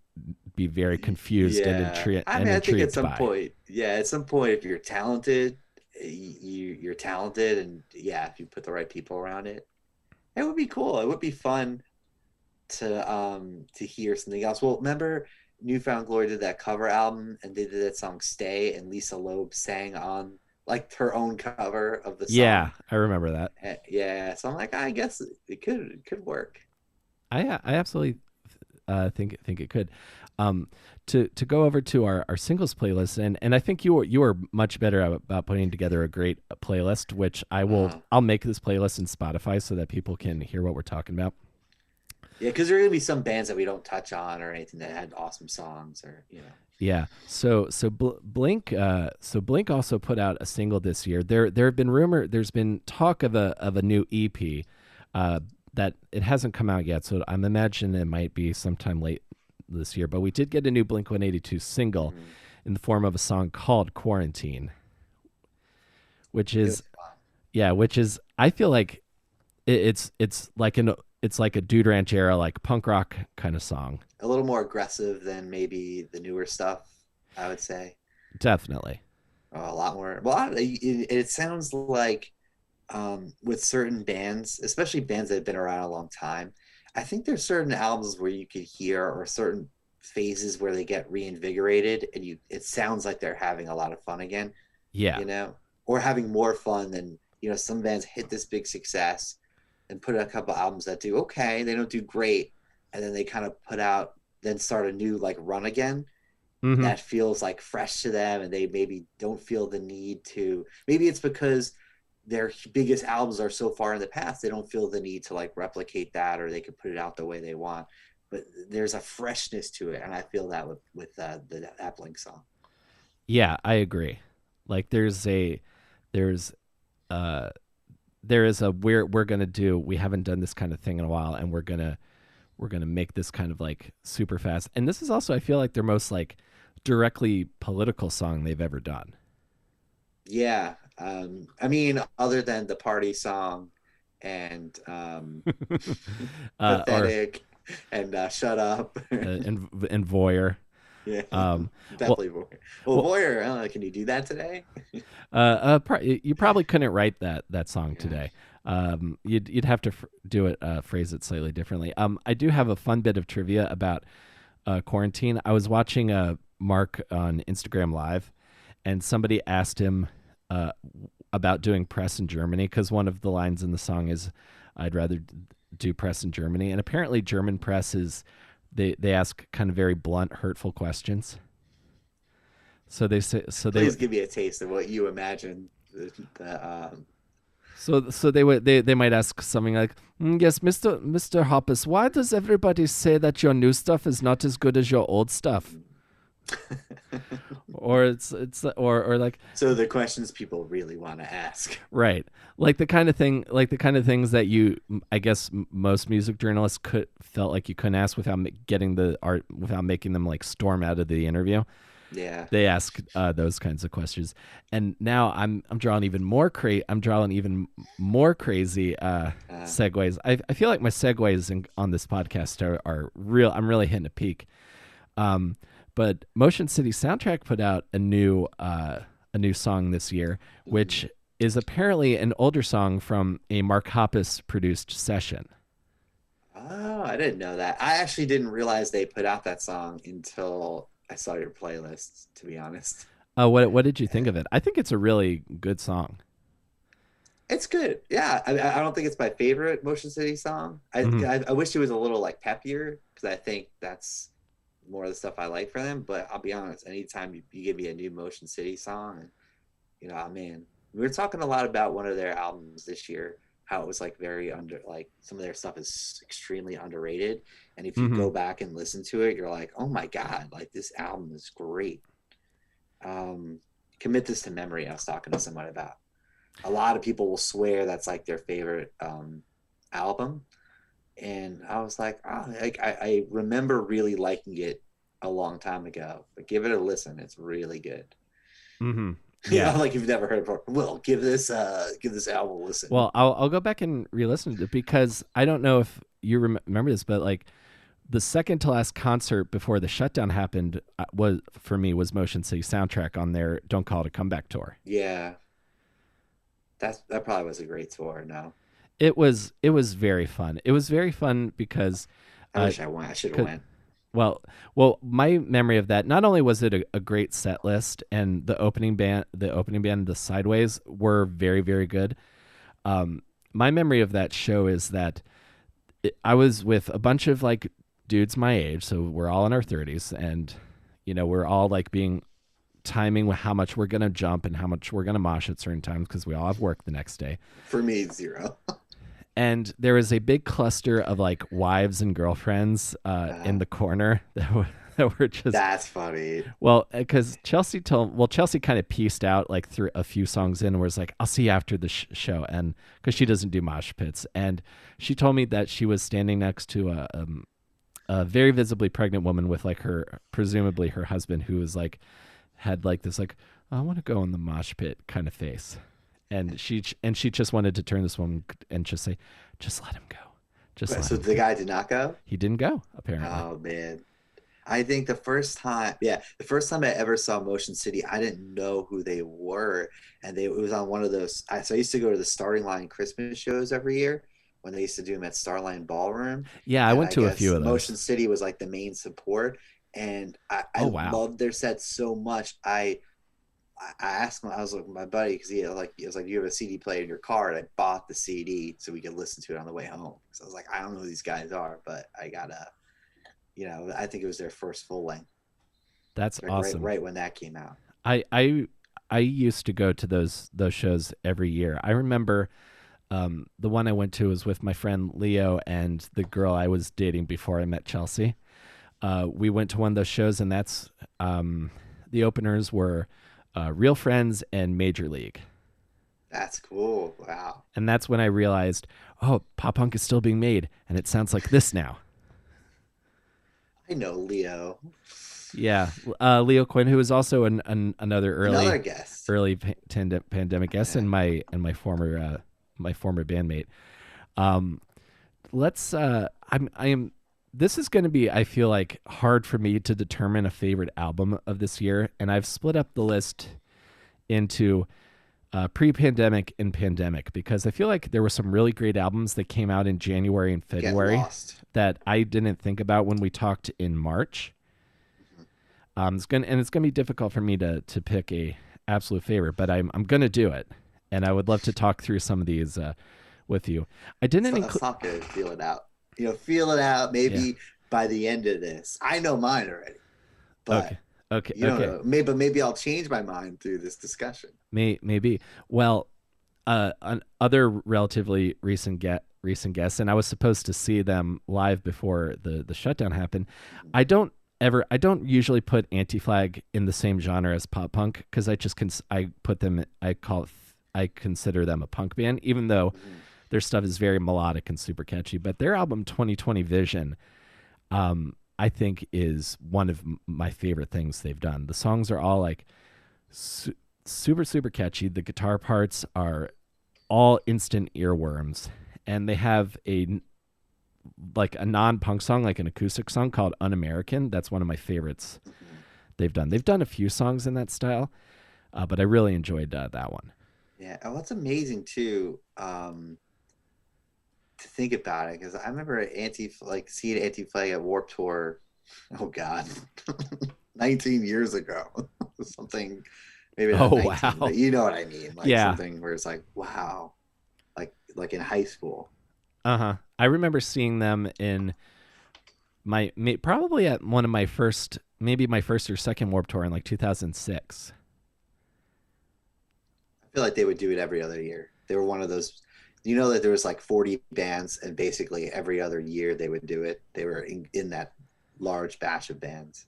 Speaker 1: be very confused and
Speaker 2: Yeah, I mean, I think at
Speaker 1: intrigued
Speaker 2: some
Speaker 1: by.
Speaker 2: point, if you're talented, you're talented, and yeah, if you put the right people around it, it would be cool. It would be fun to hear something else. Well, remember Newfound Glory did that cover album and they did that song "Stay" and Lisa Loeb sang on like her own cover of the
Speaker 1: Yeah,
Speaker 2: song.
Speaker 1: I remember that.
Speaker 2: Yeah, so I'm like, I guess it could work.
Speaker 1: I absolutely think it could. Um, to go over to our singles playlist, and I think you are much better about putting together a great playlist, which
Speaker 2: Uh,
Speaker 1: I'll make this playlist in Spotify so that people can hear what we're talking about.
Speaker 2: yeah, because there are gonna be some bands that we don't touch on or anything that had awesome songs or.
Speaker 1: Yeah. Blink also put out a single this year. There have been there's been talk of a new EP uh that it hasn't come out yet, so I'm imagining it might be sometime late this year, but we did get a new Blink 182 single
Speaker 2: Mhm.
Speaker 1: in the form of a song called Quarantine, which
Speaker 2: It was
Speaker 1: is
Speaker 2: fun.
Speaker 1: yeah, which is I feel like it's like it's like a Dude Ranch era like punk rock kind of song.
Speaker 2: A little more aggressive than maybe the newer stuff, I would say.
Speaker 1: Definitely.
Speaker 2: A lot more. Well, it sounds like with certain bands, especially bands that have been around a long time, I think there's certain albums where you could hear or certain phases where they get reinvigorated and it sounds like they're having a lot of fun again,
Speaker 1: Yeah.
Speaker 2: you know, or having more fun than, some bands hit this big success and put out a couple albums that do okay, they don't do great, and then they kind of then start a new like run again
Speaker 1: Mhm.
Speaker 2: that feels like fresh to them and they maybe don't feel the need to, maybe it's because their biggest albums are so far in the past, they don't feel the need to like replicate that, or they can put it out the way they want. But there's a freshness to it, and I feel that with the Applink song.
Speaker 1: Yeah, I agree. Like there's uh there is a we're gonna do we haven't done this kind of thing in a while, and we're gonna make this kind of like super fast. And this is also, I feel like, their most like directly political song they've ever done.
Speaker 2: Yeah, I mean, other than the party song and
Speaker 1: Or
Speaker 2: pathetic and shut up.
Speaker 1: and voyeur.
Speaker 2: Yeah,
Speaker 1: Um, well,
Speaker 2: definitely Voyeur. Well,
Speaker 1: well,
Speaker 2: Voyeur, can you do that today?
Speaker 1: you probably couldn't write that song
Speaker 2: Yeah.
Speaker 1: today. You'd have to do it, phrase it slightly differently. I do have a fun bit of trivia about quarantine. I was watching Mark on Instagram Live, and somebody asked him uh, about doing press in Germany, because one of the lines in the song is, "I'd rather do press in Germany," and apparently German press is they ask kind of very blunt, hurtful questions. So they say so they
Speaker 2: Please give me a taste of what you imagine.
Speaker 1: so they might ask something like, "Yes, Mister Hoppus, why does everybody say that your new stuff is not as good as your old stuff?" Or it's or like,
Speaker 2: So the questions people really want to ask.
Speaker 1: right, like the kind of things that I guess most music journalists could felt like you couldn't ask without getting the art, without making them like storm out of the interview.
Speaker 2: Yeah.
Speaker 1: They ask those kinds of questions. And now I'm drawing even more I'm drawing even more crazy
Speaker 2: Uh,
Speaker 1: segues. I feel like my segues on this podcast are real. I'm really hitting a peak. But Motion City Soundtrack put out a new song this year, which is apparently an older song from a Mark Hoppus produced session.
Speaker 2: oh, I didn't know that. I actually didn't realize they put out that song until I saw your playlist, to be honest.
Speaker 1: What did you think of it? I think it's a really good song.
Speaker 2: It's good. Yeah. I don't think it's my favorite Motion City song.
Speaker 1: Hmm.
Speaker 2: I wish it was a little like peppier, because I think that's more of the stuff I like for them. But I'll be honest, anytime you give me a new Motion City song, and man, we were talking a lot about one of their albums this year, how it was like very under, like some of their stuff is extremely underrated. And if you
Speaker 1: Hmm.
Speaker 2: go back and listen to it, you're like, oh my God, like this album is great. Um, Commit This to Memory, I was talking to someone about. A lot of people will swear that's like their favorite album. And I was like, oh, like I remember really liking it a long time ago, but give it a listen. It's really good.
Speaker 1: Hmm. Yeah.
Speaker 2: Like you've never heard it before. Well, give this album a listen.
Speaker 1: Well, I'll go back and re-listen to it, because I don't know if you remember this, but like the second to last concert before the shutdown happened was for me was Motion City Soundtrack on their Don't Call It a Comeback tour.
Speaker 2: Yeah, that probably was a great tour. No,
Speaker 1: It was very fun. It was very fun because
Speaker 2: I
Speaker 1: uh
Speaker 2: wish I went. I should have
Speaker 1: could,
Speaker 2: went.
Speaker 1: my memory of that, not only was it a great set list, and the opening band, the Sideways, were very, very good. My memory of that show is that I was with a bunch of like dudes my age, so we're all in our 30s, and we're all like being timing with how much we're gonna jump and how much we're gonna mosh at certain times, because we all have work the next day.
Speaker 2: For me, zero.
Speaker 1: And there was a big cluster of like wives and girlfriends in
Speaker 2: Uh,
Speaker 1: the corner that were just,
Speaker 2: that's funny.
Speaker 1: well, because Chelsea kind of pieced out like through a few songs in, and was like, "I'll see you after the show," and because she doesn't do mosh pits, and she told me that she was standing next to a very visibly pregnant woman with like presumably her husband, who was like had like this like, "I want to go in the mosh pit" kind of face, and she just wanted to turn this woman and just say, "Just let him go, just let
Speaker 2: So
Speaker 1: him
Speaker 2: the
Speaker 1: go."
Speaker 2: guy did not go.
Speaker 1: He didn't go, apparently.
Speaker 2: Oh man, I think the first time I ever saw Motion City, I didn't know who they were, and it was on one of those. So I used to go to the Starting Line Christmas shows every year when they used to do them at Starline Ballroom,
Speaker 1: Yeah, I
Speaker 2: and
Speaker 1: went
Speaker 2: I
Speaker 1: to a few
Speaker 2: guess
Speaker 1: of those.
Speaker 2: Motion City was like the main support, and I
Speaker 1: Oh wow.
Speaker 2: loved their set so much. I asked him, I was like my buddy, because he was like, you have a CD player in your car, and I bought the CD so we could listen to it on the way home. So I was like, I don't know who these guys are, but I gotta, I think it was their first full length,
Speaker 1: That's
Speaker 2: like
Speaker 1: awesome.
Speaker 2: right when that came out.
Speaker 1: I I used to go to those shows every year. I remember the one I went to was with my friend Leo and the girl I was dating before I met Chelsea. We went to one of those shows, and that's the openers were Real Friends and Major League.
Speaker 2: That's cool. Wow.
Speaker 1: And that's when I realized, oh, pop punk is still being made, and it sounds like this now.
Speaker 2: I know Leo.
Speaker 1: Yeah, Leo Quinn, who was also another
Speaker 2: Another guest.
Speaker 1: pandemic guest,
Speaker 2: Yeah.
Speaker 1: and my former bandmate. Let's. I am. This is going to be, I feel like, hard for me to determine a favorite album of this year, and I've split up the list into pre-pandemic and pandemic, because I feel like there were some really great albums that came out in January and
Speaker 2: Get
Speaker 1: February
Speaker 2: lost.
Speaker 1: that I didn't think about when we talked in March. It's gonna be difficult for me to pick a absolute favorite, but I'm gonna do it, and I would love to talk through some of these with you. I didn't
Speaker 2: So let's not go feel it out. Feel it out. Maybe by the end of this, I know mine already, but
Speaker 1: okay.
Speaker 2: you don't know. Maybe I'll change my mind through this discussion.
Speaker 1: Maybe. Well, other relatively recent guests, and I was supposed to see them live before the shutdown happened. I don't usually put Anti-Flag in the same genre as pop punk, because I consider them a punk band, even though their stuff is very melodic and super catchy. But their album 2020 Vision, I think, is one of my favorite things they've done. The songs are all like super, super catchy. The guitar parts are all instant earworms. And they have a non-punk song, like an acoustic song called Un-American. That's one of my favorites they've done. They've done a few songs in that style, but I really enjoyed that one.
Speaker 2: Yeah. And what's amazing too, to think about it, because I remember seeing Anti-Flag at Warped Tour. Oh God, 19 years ago, something. Maybe not 19,
Speaker 1: wow.
Speaker 2: but you know what I mean.
Speaker 1: Yeah.
Speaker 2: Something where it's like, wow, like in high school.
Speaker 1: I remember seeing them in probably at one of my first or second Warped Tour in like 2006.
Speaker 2: I feel like they would do it every other year. They were one of those, that there was like 40 bands, and basically every other year they would do it. They were in that large batch of bands.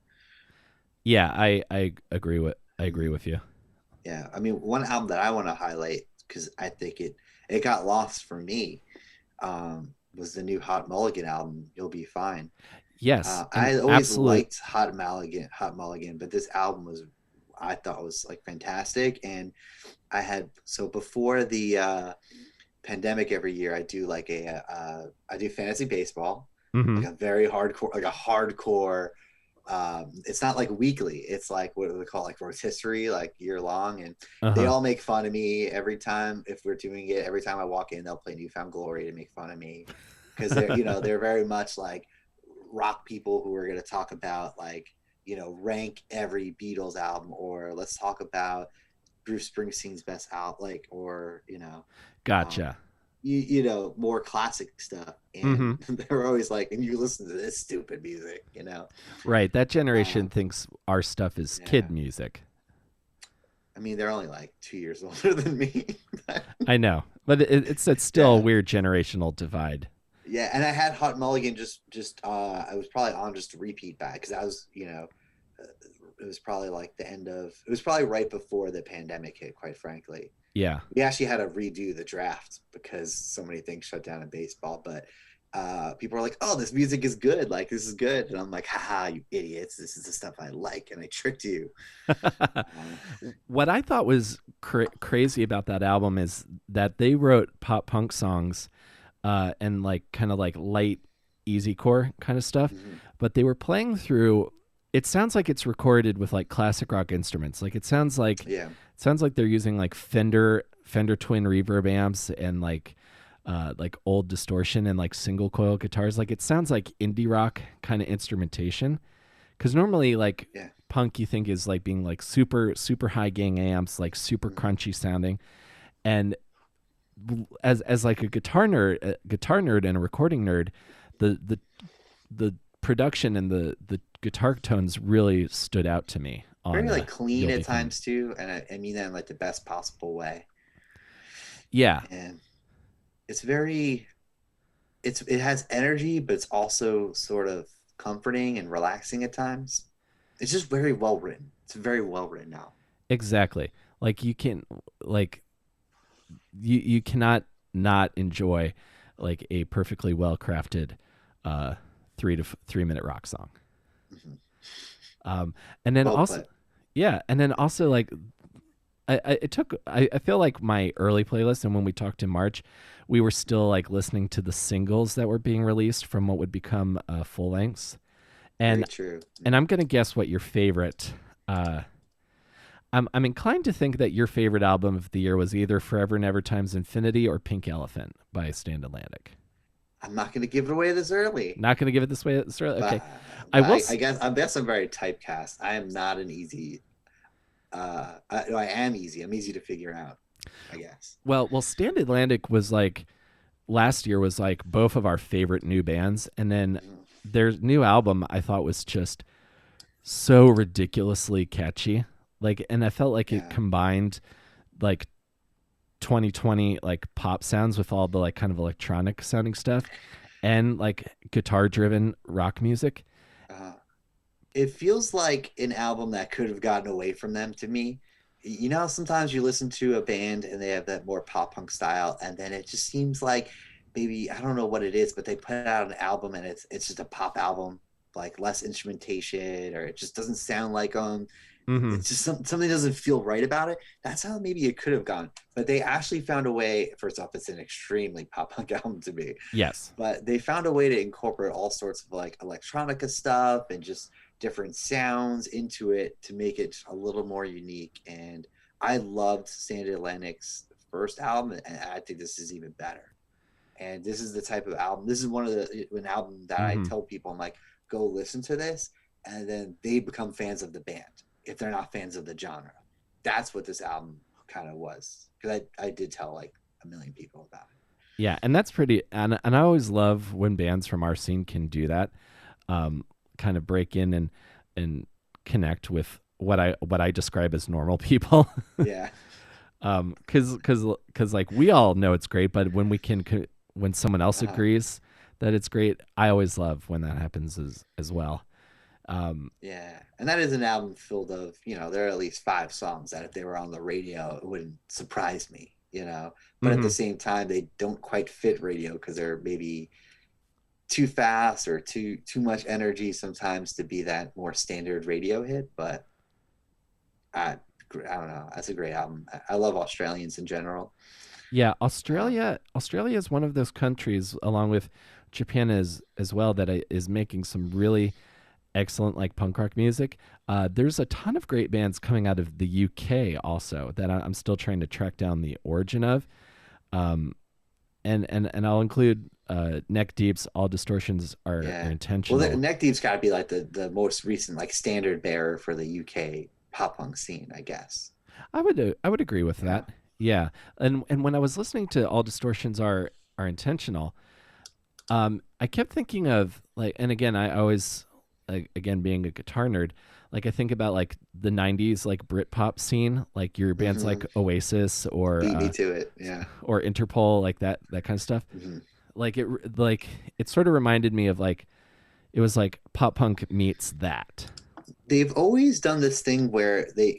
Speaker 1: Yeah, I agree with you.
Speaker 2: Yeah, I mean, one album that I want to highlight, because I think it got lost for me, was the new Hot Mulligan album, You'll Be Fine.
Speaker 1: Yes,
Speaker 2: I always liked Hot Mulligan, but this album I thought was like fantastic. And before the pandemic, every year I do I do fantasy baseball, like a very hardcore, it's not like weekly, it's like what do they call, like rotisserie, like year long. And they all make fun of me every time. If we're doing it, every time I walk in, they'll play Newfound Glory to make fun of me, because they're they're very much like rock people who are going to talk about rank every Beatles album, or let's talk about Bruce Springsteen's best album,
Speaker 1: Gotcha.
Speaker 2: More classic stuff. And they're always like, and you listen to this stupid music,
Speaker 1: Right. That generation thinks our stuff is kid music.
Speaker 2: I mean, they're only like 2 years older than me.
Speaker 1: I know, but it's still a weird generational divide.
Speaker 2: Yeah, and I had Hot Mulligan I was probably on just to repeat back, because I was, it was probably like it was probably right before the pandemic hit, quite frankly.
Speaker 1: Yeah.
Speaker 2: We actually had to redo the draft because so many things shut down in baseball, but people are like, oh, this music is good. Like, this is good. And I'm like, haha, you idiots. This is the stuff I like. And I tricked you.
Speaker 1: What I thought was crazy about that album is that they wrote pop punk songs and kind of light easy core kind of stuff, but they were playing through. It sounds like it's recorded with like classic rock instruments. Like it sounds like they're using like Fender twin reverb amps and like old distortion and like single coil guitars. Like it sounds like indie rock kind of instrumentation. Because normally punk you think is like being like super super high gain amps, like super crunchy sounding, and as like a guitar nerd and a recording nerd, the production and the guitar tones really stood out to me. on
Speaker 2: Very like clean
Speaker 1: You'll
Speaker 2: at
Speaker 1: Be Fine.
Speaker 2: times too, and I mean that in like the best possible way.
Speaker 1: Yeah,
Speaker 2: And it's very it has energy, but it's also sort of comforting and relaxing at times. It's just very well written. It's very well written now.
Speaker 1: exactly. Like like you cannot not enjoy like a perfectly well crafted 3 minute rock song.
Speaker 2: Mhm.
Speaker 1: Um, and then
Speaker 2: Well
Speaker 1: also,
Speaker 2: put.
Speaker 1: yeah, and then also like I feel like my early playlist, and when we talked in March, we were still like listening to the singles that were being released from what would become full lengths.
Speaker 2: Very
Speaker 1: And
Speaker 2: true.
Speaker 1: I'm gonna guess what your favorite. Uh, I'm inclined to think that your favorite album of the year was either Forever and Ever Times Infinity or Pink Elephant by Stand Atlantic.
Speaker 2: I'm not going to give it away this early,
Speaker 1: Not gonna give it this way. Okay,
Speaker 2: but
Speaker 1: I will.
Speaker 2: I guess I'm very typecast. I am not an easy. I am easy. I'm easy to figure out. I guess.
Speaker 1: Well, Stand Atlantic was like last year was like both of our favorite new bands, and then
Speaker 2: Mhm.
Speaker 1: their new album I thought was just so ridiculously catchy. Like, and I felt like it
Speaker 2: Yeah.
Speaker 1: combined like 2020 like pop sounds with all the like kind of electronic sounding stuff and like guitar driven rock music.
Speaker 2: Uh, it feels like an album that could have gotten away from them to me. You know, sometimes you listen to a band and they have that more pop punk style, and then it just seems like maybe I don't know what it is, but they put out an album and it's just a pop album, like less instrumentation, or it just doesn't sound like
Speaker 1: Mm-hmm.
Speaker 2: it's just something doesn't feel right about it. That's how maybe it could have gone, but they actually found a way. First off, it's an extremely pop punk album to me,
Speaker 1: Yes.
Speaker 2: but they found a way to incorporate all sorts of like electronica stuff and just different sounds into it to make it a little more unique. And I loved Stand Atlantic's first album, and I think this is even better. And this is the type of album. This is one of the an album that I
Speaker 1: Mm-hmm.
Speaker 2: tell people, I'm like, go listen to this, and then they become fans of the band if they're not fans of the genre. That's what this album kind of was, because I did tell like a million people about it.
Speaker 1: Yeah, and that's pretty. And I always love when bands from our scene can do that, kind of break in and connect with what I describe as normal people.
Speaker 2: Yeah.
Speaker 1: Because like we all know it's great, but when when someone else
Speaker 2: Uh-huh.
Speaker 1: agrees that it's great, I always love when that happens as well. Um,
Speaker 2: Yeah, and that is an album filled of, there are at least five songs that if they were on the radio, it wouldn't surprise me, you know. But at the
Speaker 1: mhm.
Speaker 2: same time, they don't quite fit radio because they're maybe too fast or too much energy sometimes to be that more standard radio hit. But I I don't know. That's a great album. I love Australians in general.
Speaker 1: Yeah,
Speaker 2: Uh,
Speaker 1: Australia is one of those countries, along with Japan as well, that is making some really excellent like punk rock music. There's a ton of great bands coming out of the UK also that I'm still trying to track down the origin of. Um, and I'll include Neck Deep's All Distortions Are
Speaker 2: yeah. Well,
Speaker 1: Intentional.
Speaker 2: Neck Deep's got to be like the most recent like standard bearer for the UK pop punk scene, I guess.
Speaker 1: I would agree with
Speaker 2: Yeah.
Speaker 1: that. Yeah, and when I was listening to All Distortions Are Intentional, I kept thinking of like, and again, I always, like, again, being a guitar nerd, like I think about like the '90s like Britpop scene, like your bands
Speaker 2: Hmm.
Speaker 1: like Oasis
Speaker 2: Beat me to it. Yeah.
Speaker 1: or Interpol, like that kind of stuff.
Speaker 2: Hmm.
Speaker 1: Like it sort of reminded me of like it was like pop punk meets that.
Speaker 2: They've always done this thing where they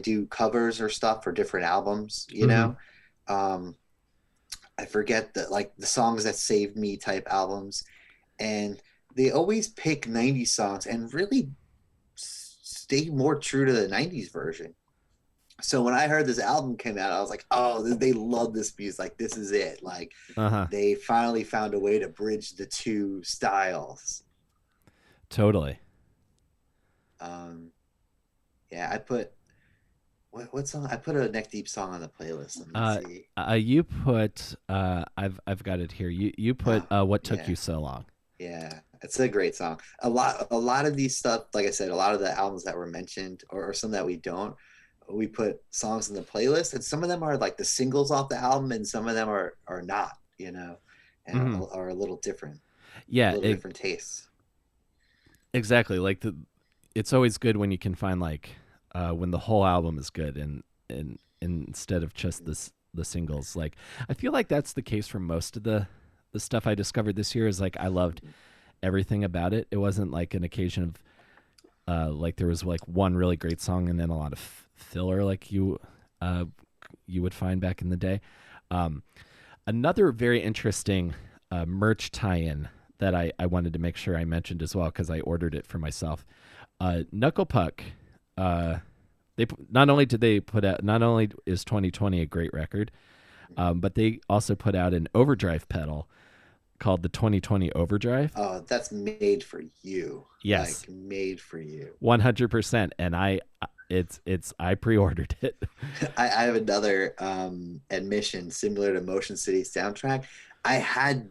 Speaker 2: do covers or stuff for different albums,
Speaker 1: Mm-hmm.
Speaker 2: Um, I forget like the songs that saved me type albums, and they always pick 90s songs and really stay more true to the 90s version. So when I heard this album came out, I was like, oh, they love this music. Like, this is it. Like,
Speaker 1: Uh huh.
Speaker 2: they finally found a way to bridge the two styles.
Speaker 1: Totally.
Speaker 2: Um, yeah, I put what song? I put a Neck Deep song on the playlist. Let me
Speaker 1: Uh,
Speaker 2: see.
Speaker 1: you put I've got it here. You put
Speaker 2: Oh,
Speaker 1: What Took
Speaker 2: yeah,
Speaker 1: You So Long.
Speaker 2: yeah, it's a great song. A lot of these stuff, like I said, a lot of the albums that were mentioned, or some that we don't, we put songs in the playlist, and some of them are like the singles off the album, and some of them are not, and
Speaker 1: Mm-hmm.
Speaker 2: are a
Speaker 1: Yeah,
Speaker 2: little different tastes.
Speaker 1: exactly. Like it's always good when you can find like when the whole album is good, and instead of just the singles. Like I feel like that's the case for most of the stuff I discovered this year. Is like I loved everything about it. It wasn't like an occasion of like there was like one really great song and then a lot of filler like you would find back in the day. Um, Another very interesting merch tie-in that I wanted to make sure I mentioned as well because I ordered it for myself. Knuckle Puck. Not only did they put out, not only is 2020 a great record, but they also put out an overdrive pedal called the 2020 Overdrive.
Speaker 2: Oh, that's made for you.
Speaker 1: Yes,
Speaker 2: Like made for you.
Speaker 1: 100%. And I pre-ordered it.
Speaker 2: I have another admission similar to Motion City soundtrack. I had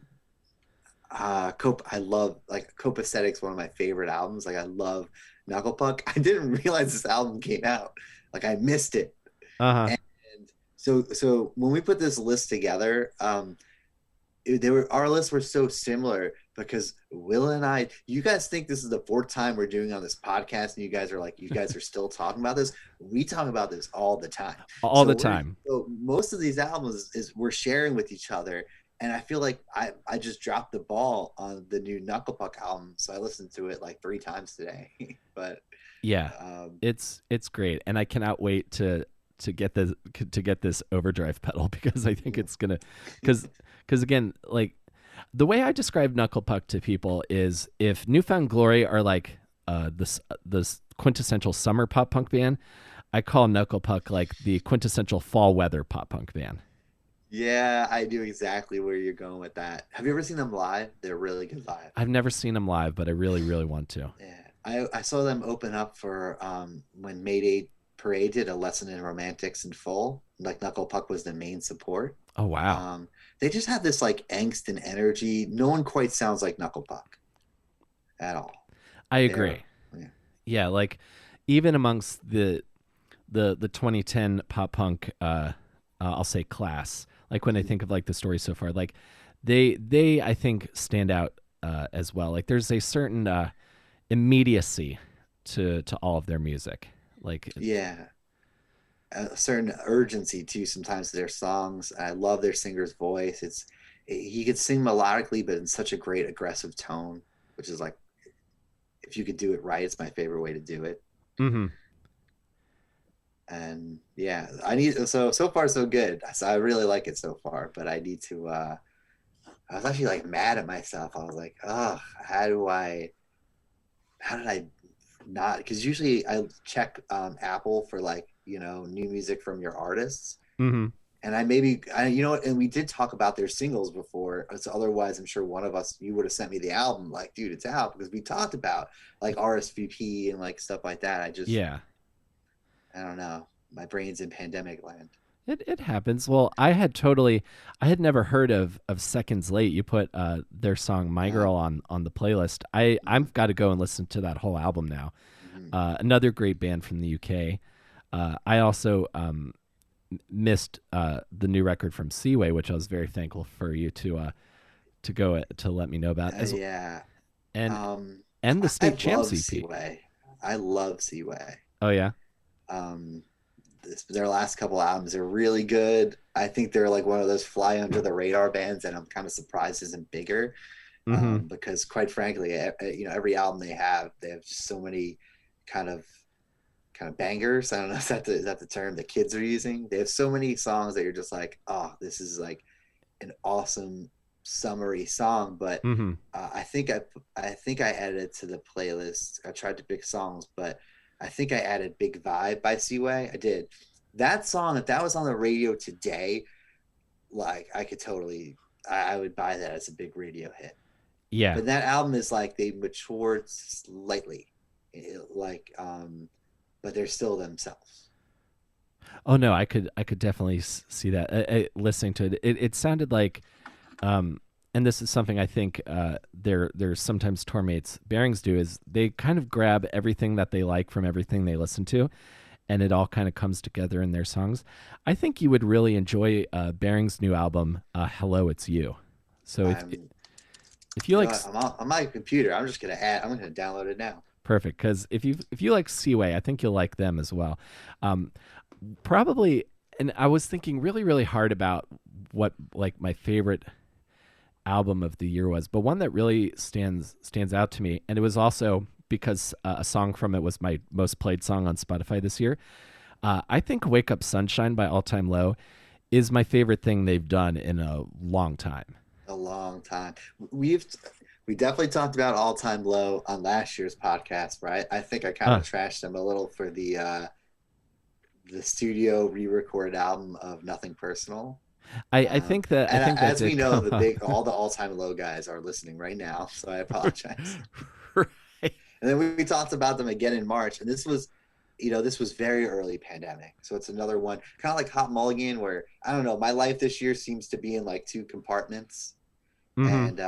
Speaker 2: I love like Copacetic's one of my favorite albums. Like I love Knuckle Puck. I didn't realize this album came out. Like I missed it.
Speaker 1: Uh huh.
Speaker 2: And so when we put this list together, our lists were so similar because Will and I, you guys think this is the fourth time we're doing on this podcast, and you guys are like, you guys are still talking about this. We talk about this all the time.
Speaker 1: All the time.
Speaker 2: So most of these albums is we're sharing with each other. And I feel like I just dropped the ball on the new Knuckle Puck album. So I listened to it like 3 times today. But
Speaker 1: yeah, it's great. And I cannot wait to get this overdrive pedal because I think it's gonna because again, like the way I describe Knuckle Puck to people is if Newfound Glory are like this quintessential summer pop punk band, I call Knuckle Puck like the quintessential fall weather pop punk band.
Speaker 2: yeah, I knew exactly where you're going with that. Have you ever seen them live? They're really good live.
Speaker 1: I've never seen them live, but I really, really want to.
Speaker 2: Yeah, I saw them open up for when Mayday Parade did a lesson in romantics in full. Like Knuckle Puck was the main support.
Speaker 1: Oh wow.
Speaker 2: They just have this like angst and energy. No one quite sounds like Knuckle Puck at all.
Speaker 1: I agree. Yeah, like even amongst the 2010 pop punk, I'll say class. Like when I think of like the story so far, like they I think stand out as well. Like there's a certain immediacy to all of their music. Like
Speaker 2: yeah, a certain urgency too. Sometimes to their songs. I love their singer's voice. He could sing melodically, but in such a great aggressive tone, which is like if you could do it right, it's my favorite way to do it.
Speaker 1: mm-hmm.
Speaker 2: And yeah, I need so far so good. So I really like it so far, but I need to I was actually like mad at myself. I was like, oh, how did I not, because usually I check Apple for like, new music from your artists.
Speaker 1: Mm-hmm.
Speaker 2: And and we did talk about their singles before. So otherwise, I'm sure one of us, you would have sent me the album, like, dude, it's out, because we talked about like RSVP and like stuff like that. I don't know. My brain's in pandemic land.
Speaker 1: It happens. Well, I had never heard of Seconds Late. You put their song My Girl on the playlist. I've got to go and listen to that whole album now. Mm-hmm. Another great band from the UK. I also missed the new record from Seaway, which I was very thankful for you to go to let me know about.
Speaker 2: Yeah.
Speaker 1: And the State Champs EP.
Speaker 2: Seaway. I love Seaway.
Speaker 1: Oh yeah.
Speaker 2: Their last couple albums are really good. I think they're like one of those fly under the radar bands, and I'm kind of surprised isn't bigger. Mm-hmm. Because quite frankly, every album they have just so many kind of bangers. I don't know if is that the term the kids are using. They have so many songs that you're just like, oh, this is like an awesome summery song. But
Speaker 1: mm-hmm.
Speaker 2: I think I added it to the playlist. I tried to pick songs, but I think I added Big Vibe by Seaway. I did. That song, if that was on the radio today, like I would buy that as a big radio hit.
Speaker 1: Yeah.
Speaker 2: But that album is like they matured slightly. But they're still themselves.
Speaker 1: Oh no, I could definitely see that. Listening to it, it sounded like and this is something I think their sometimes tour mates Bearings do, is they kind of grab everything that they like from everything they listen to, and it all kind of comes together in their songs. I think you would really enjoy Bearings' new album, Hello, It's You. So if you like...
Speaker 2: I'm on my computer. I'm just going to I'm going to download it now.
Speaker 1: Perfect. Because if you like Seaway, I think you'll like them as well. Um, Probably, and I was thinking really, really hard about what like my favorite album of the year was, but one that really stands out to me, and it was also because a song from it was my most played song on Spotify this year. I think "Wake Up Sunshine" by All Time Low is my favorite thing they've done in a long time.
Speaker 2: A long time. We've we definitely talked about All Time Low on last year's podcast, right? I think I kind
Speaker 1: Uh,
Speaker 2: of trashed them a little for the studio re-recorded album of Nothing Personal.
Speaker 1: I think that I
Speaker 2: And
Speaker 1: think that
Speaker 2: as we
Speaker 1: did
Speaker 2: know,
Speaker 1: come
Speaker 2: the
Speaker 1: up.
Speaker 2: big all the All Time Low guys are listening right now, so I apologize.
Speaker 1: Right.
Speaker 2: And then we talked about them again in March, and this was very early pandemic, so it's another one, kind of like Hot Mulligan, where I don't know, my life this year seems to be in like two compartments,
Speaker 1: Hmm.
Speaker 2: and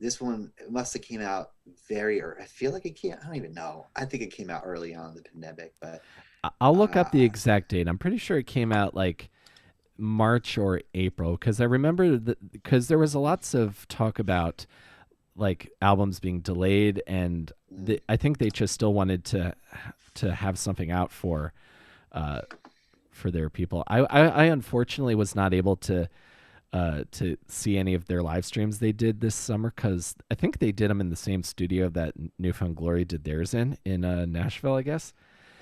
Speaker 2: this one it must have came out very early. I feel like it came. I don't even know. I think it came out early on in the pandemic, but
Speaker 1: I'll look up the
Speaker 2: uh,
Speaker 1: exact date. I'm pretty sure it came out like March or April because I remember because there was lots of talk about like albums being delayed, and I think they just still wanted to have something out uh, for their people. I unfortunately was not able to see any of their live streams they did this summer because I think they did them in the same studio that Newfound Glory did theirs in Nashville, I guess.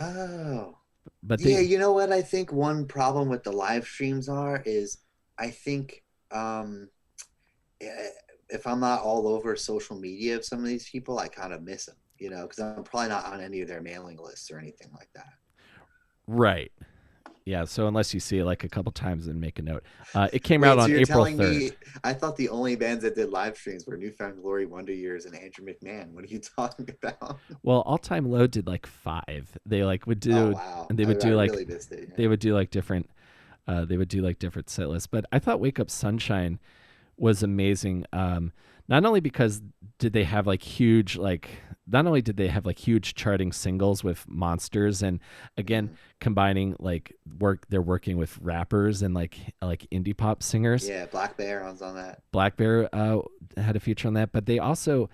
Speaker 2: oh,
Speaker 1: But
Speaker 2: yeah,
Speaker 1: they
Speaker 2: you know what I think one problem with the live streams are is I think eh, if I'm not all over social media of some of these people, I kind of miss them, because I'm probably not on any of their mailing lists or anything like that.
Speaker 1: right. Yeah, so unless you see it like a couple times and make a note. It came out
Speaker 2: Wait, so
Speaker 1: on
Speaker 2: you're
Speaker 1: April
Speaker 2: telling
Speaker 1: 3rd.
Speaker 2: me I thought the only bands that did live streams were Newfound Glory, Wonder Years, and Andrew McMahon. What are you talking about?
Speaker 1: Well, All Time Low did like 5. They like would
Speaker 2: Oh
Speaker 1: do
Speaker 2: wow,
Speaker 1: and they would
Speaker 2: I
Speaker 1: do like
Speaker 2: really missed it.
Speaker 1: they
Speaker 2: Yeah.
Speaker 1: would do like different they would do like different set lists. But I thought Wake Up Sunshine was amazing. Not only because did they have like huge like not only did they have like huge charting singles with monsters and again
Speaker 2: Mhm.
Speaker 1: combining like they're working with rappers and like indie pop singers.
Speaker 2: Yeah, Black Bear on that.
Speaker 1: Black Bear had a feature on that, but they also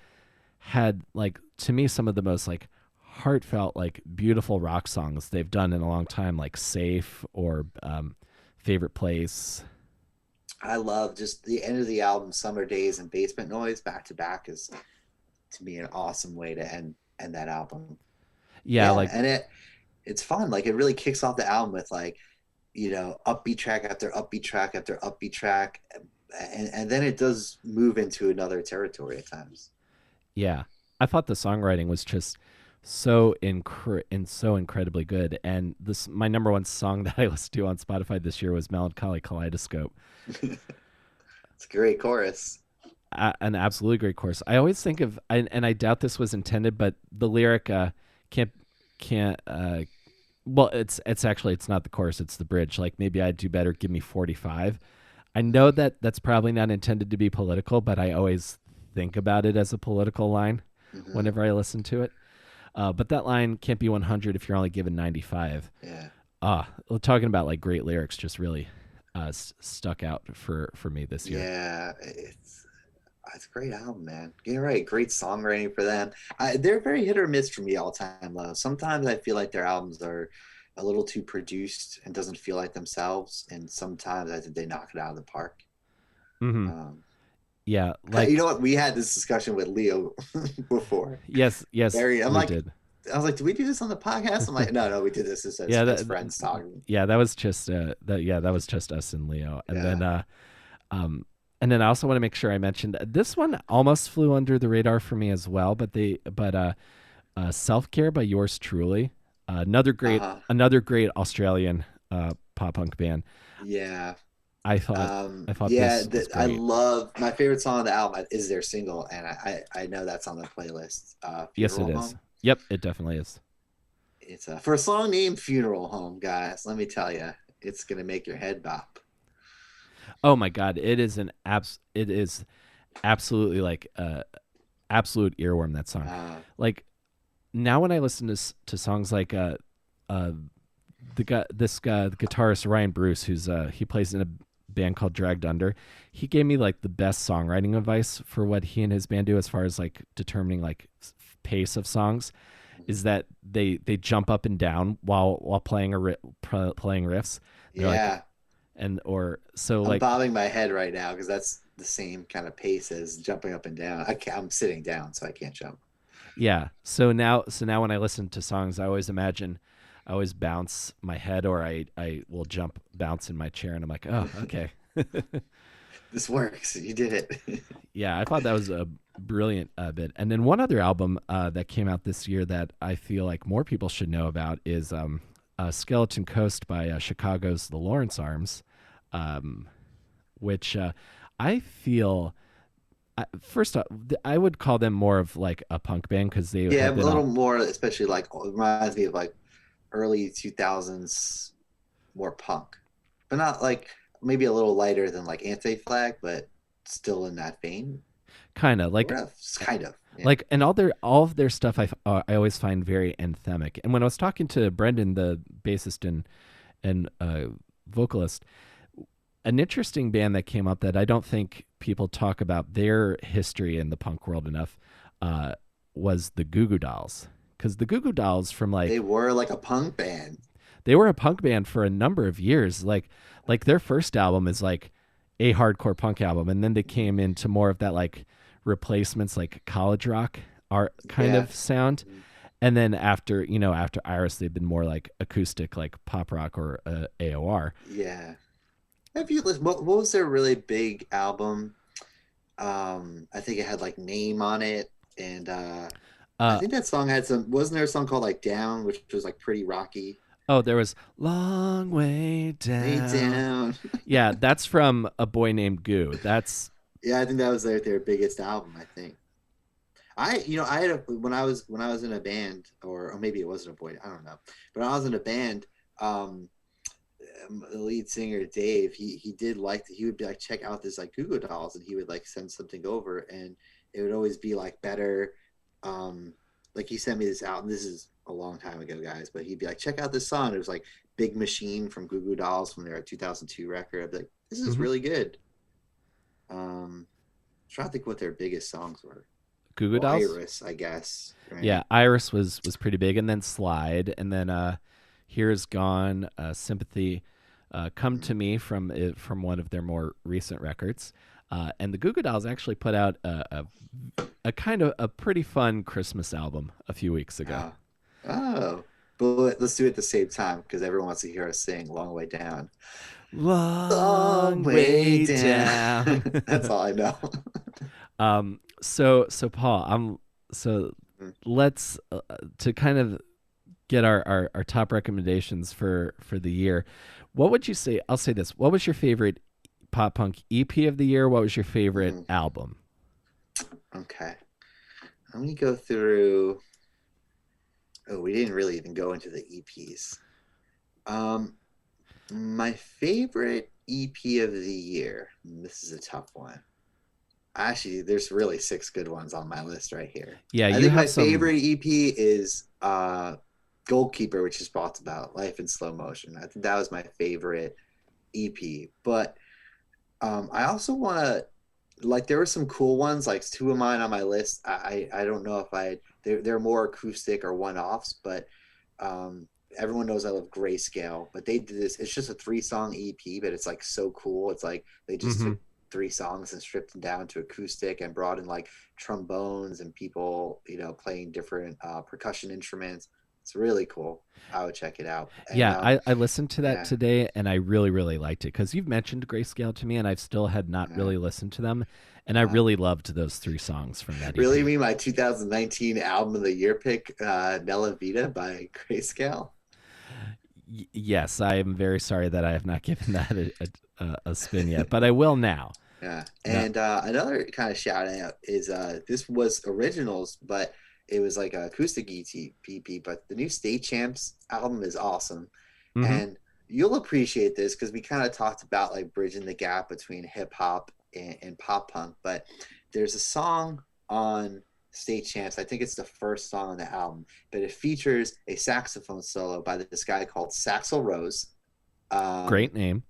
Speaker 1: had like to me some of the most like heartfelt like beautiful rock songs they've done in a long time, like Safe or Favorite Place.
Speaker 2: I love just the end of the album, Summer Days and Basement Noise back to back is to me an awesome way to end that album.
Speaker 1: Yeah,
Speaker 2: Yeah,
Speaker 1: like
Speaker 2: and it's fun. Like it really kicks off the album with like, upbeat track after upbeat track after upbeat track. And then it does move into another territory at times.
Speaker 1: yeah, I thought the songwriting was just so incredibly good. And this my number one song that I listened to on Spotify this year was Melancholy Kaleidoscope.
Speaker 2: It's a great chorus.
Speaker 1: An absolutely great course. I always think of, and I doubt this was intended, but the lyric can't can't. Well, it's actually it's not the chorus, it's the bridge. Like maybe I'd do better. Give me 45. I know that that's probably not intended to be political, but I always think about it as a political line
Speaker 2: Hmm.
Speaker 1: whenever I listen to it. But that line can't be 100 if you're only given 95.
Speaker 2: Yeah.
Speaker 1: Well, talking about like great lyrics just really stuck out for me this year.
Speaker 2: Yeah, it's a great album, man. You're right. Great songwriting for them. They're very hit or miss for me all time low. Sometimes I feel like their albums are a little too produced and doesn't feel like themselves. And sometimes I think they knock it out of the park.
Speaker 1: Hmm.
Speaker 2: Um,
Speaker 1: Yeah,
Speaker 2: you
Speaker 1: like
Speaker 2: know what? We had this discussion with Leo before.
Speaker 1: yes,
Speaker 2: Very, I'm
Speaker 1: we
Speaker 2: like,
Speaker 1: did.
Speaker 2: I was like, did we do this on the podcast? I'm like, no, we did this
Speaker 1: Yeah,
Speaker 2: as friends talking.
Speaker 1: yeah, that was just that was just us and Leo.
Speaker 2: Yeah.
Speaker 1: Um and then I also want to make sure I mentioned this one almost flew under the radar for me as well, but Self Care by Yours Truly,
Speaker 2: Uh-huh.
Speaker 1: another great Australian pop punk band.
Speaker 2: Yeah.
Speaker 1: I thought
Speaker 2: Yeah,
Speaker 1: this was
Speaker 2: I
Speaker 1: great.
Speaker 2: love my favorite song on the album is their single, and I know that's on the playlist.
Speaker 1: Yes, it
Speaker 2: Funeral
Speaker 1: is.
Speaker 2: Home.
Speaker 1: Yep, it definitely is.
Speaker 2: It's for a song named Funeral Home, guys. Let me tell you, it's gonna make your head bop.
Speaker 1: Oh my god, it is absolutely like absolute earworm that song.
Speaker 2: Uh,
Speaker 1: Like now when I listen to songs like uh the guitarist Ryan Bruce, who's he plays in a band called Dragged Under, he gave me like the best songwriting advice for what he and his band do as far as like determining like pace of songs is that they jump up and down while playing playing riffs. They're like,
Speaker 2: Yeah.
Speaker 1: and or so
Speaker 2: I'm
Speaker 1: like
Speaker 2: bobbing my head right now because that's the same kind of pace as jumping up and down. I'm sitting down, so I can't jump.
Speaker 1: yeah. So now when I listen to songs, I always imagine, I always bounce my head, or I will jump bounce in my chair, and I'm like, oh, okay.
Speaker 2: This works. You did it.
Speaker 1: Yeah, I thought that was a brilliant bit. And then one other album that came out this year that I feel like more people should know about is Skeleton Coast by Chicago's The Lawrence Arms, um, which I feel. First off, I would call them more of like a punk band because they
Speaker 2: Yeah, a
Speaker 1: have been
Speaker 2: little
Speaker 1: on.
Speaker 2: more, especially like it reminds me of like early 2000s more punk, but not like maybe a little lighter than like Anti-Flag, but still in that vein.
Speaker 1: Kind of like
Speaker 2: Kind of, yeah.
Speaker 1: like and all of their stuff I always find very anthemic. And when I was talking to Brendan, the bassist and vocalist, an interesting band that came up that I don't think people talk about their history in the punk world enough uh, was the Goo Goo Dolls. Because the Goo Goo Dolls, from
Speaker 2: They
Speaker 1: like,
Speaker 2: were like a punk band.
Speaker 1: they were a punk band for a number of years. Like their first album is like a hardcore punk album, and then they came into more of that like replacements, like college rock art kind
Speaker 2: Yeah.
Speaker 1: of sound. And then after Iris, they've been more like acoustic, like pop rock or AOR.
Speaker 2: Yeah. Have you listened? What was their really big album? I think it had like Name on it, and I
Speaker 1: Uh,
Speaker 2: think that song had some. Wasn't there a song called like Down, which was like pretty rocky?
Speaker 1: oh, there was Long Way
Speaker 2: Way
Speaker 1: Down.
Speaker 2: Down.
Speaker 1: Yeah, that's from A Boy Named Goo. That's
Speaker 2: Yeah, I think that was their biggest album. I think. I had when I was in a band, or maybe it wasn't a boy. I don't know. But when I was in a band, um, the lead singer Dave, he did like he would be like check out this like Goo Goo Dolls, and he would like send something over, and it would always be like better. Um, like he sent me this out, and this is a long time ago, guys, but he'd be like, check out this song. It was like Big Machine from Goo Goo Dolls from their 2002 record. I'd be like, this is
Speaker 1: mhm.
Speaker 2: really good. I'm trying to think what their biggest songs were.
Speaker 1: Goo Goo
Speaker 2: Well,
Speaker 1: Dolls.
Speaker 2: Iris, I guess, right?
Speaker 1: Yeah, Iris was pretty big, and then Slide, and then Here's Gone, Sympathy, Come to
Speaker 2: Mm.
Speaker 1: Me from one of their more recent records. And the Goo Goo Dolls actually put out a kind of a pretty fun Christmas album a few weeks ago.
Speaker 2: Oh, oh, but let's do it at the same time because everyone wants to hear us sing "Long Way Down." Long
Speaker 1: Long
Speaker 2: way
Speaker 1: way
Speaker 2: down.
Speaker 1: down.
Speaker 2: That's all I know.
Speaker 1: So Paul, so let's to kind of get our top recommendations for the year. What would you say? I'll say this. What was your favorite pop punk EP of the year? What was your favorite
Speaker 2: Mm,
Speaker 1: album?
Speaker 2: okay, let me go through. Oh, we didn't really even go into the EPs. Um, my favorite EP of the year. This is a tough one. Actually, there's really six good ones on my list right here.
Speaker 1: Yeah,
Speaker 2: I
Speaker 1: you
Speaker 2: think
Speaker 1: have
Speaker 2: my
Speaker 1: some.
Speaker 2: favorite EP is Goalkeeper, which is brought about Life in Slow Motion. I think that was my favorite EP. But I also want to like there were some cool ones, like two of mine on my list. I don't know if they're more acoustic or one offs, but um, everyone knows I love Grayscale. But they did this. It's just a 3 song EP, but it's like so cool. It's like they just
Speaker 1: Hmm.
Speaker 2: took 3 songs and stripped them down to acoustic and brought in like trombones and people playing different percussion instruments. It's really cool. I would check it out. And
Speaker 1: Yeah, I listened to that
Speaker 2: yeah,
Speaker 1: today, and I really really liked it because you've mentioned Grayscale to me, and I've still had not
Speaker 2: yeah.
Speaker 1: really listened to them, and I
Speaker 2: Uh,
Speaker 1: really loved those 3 songs from that
Speaker 2: really
Speaker 1: EP.
Speaker 2: mean my 2019 album of the year pick, Nella Vita by Grayscale?
Speaker 1: Yes, I am very sorry that I have not given that a spin yet, but I will now.
Speaker 2: Yeah.
Speaker 1: No.
Speaker 2: And another kind of shout out is this was originals, but it was like an acoustic EP, but the new State Champs album is awesome.
Speaker 1: Hmm.
Speaker 2: And you'll appreciate this because we kind of talked about like bridging the gap between hip hop and pop punk, but there's a song on State Champs. I think it's the first song on the album, but it features a saxophone solo by this guy called Saxel Rose. Um,
Speaker 1: Great name.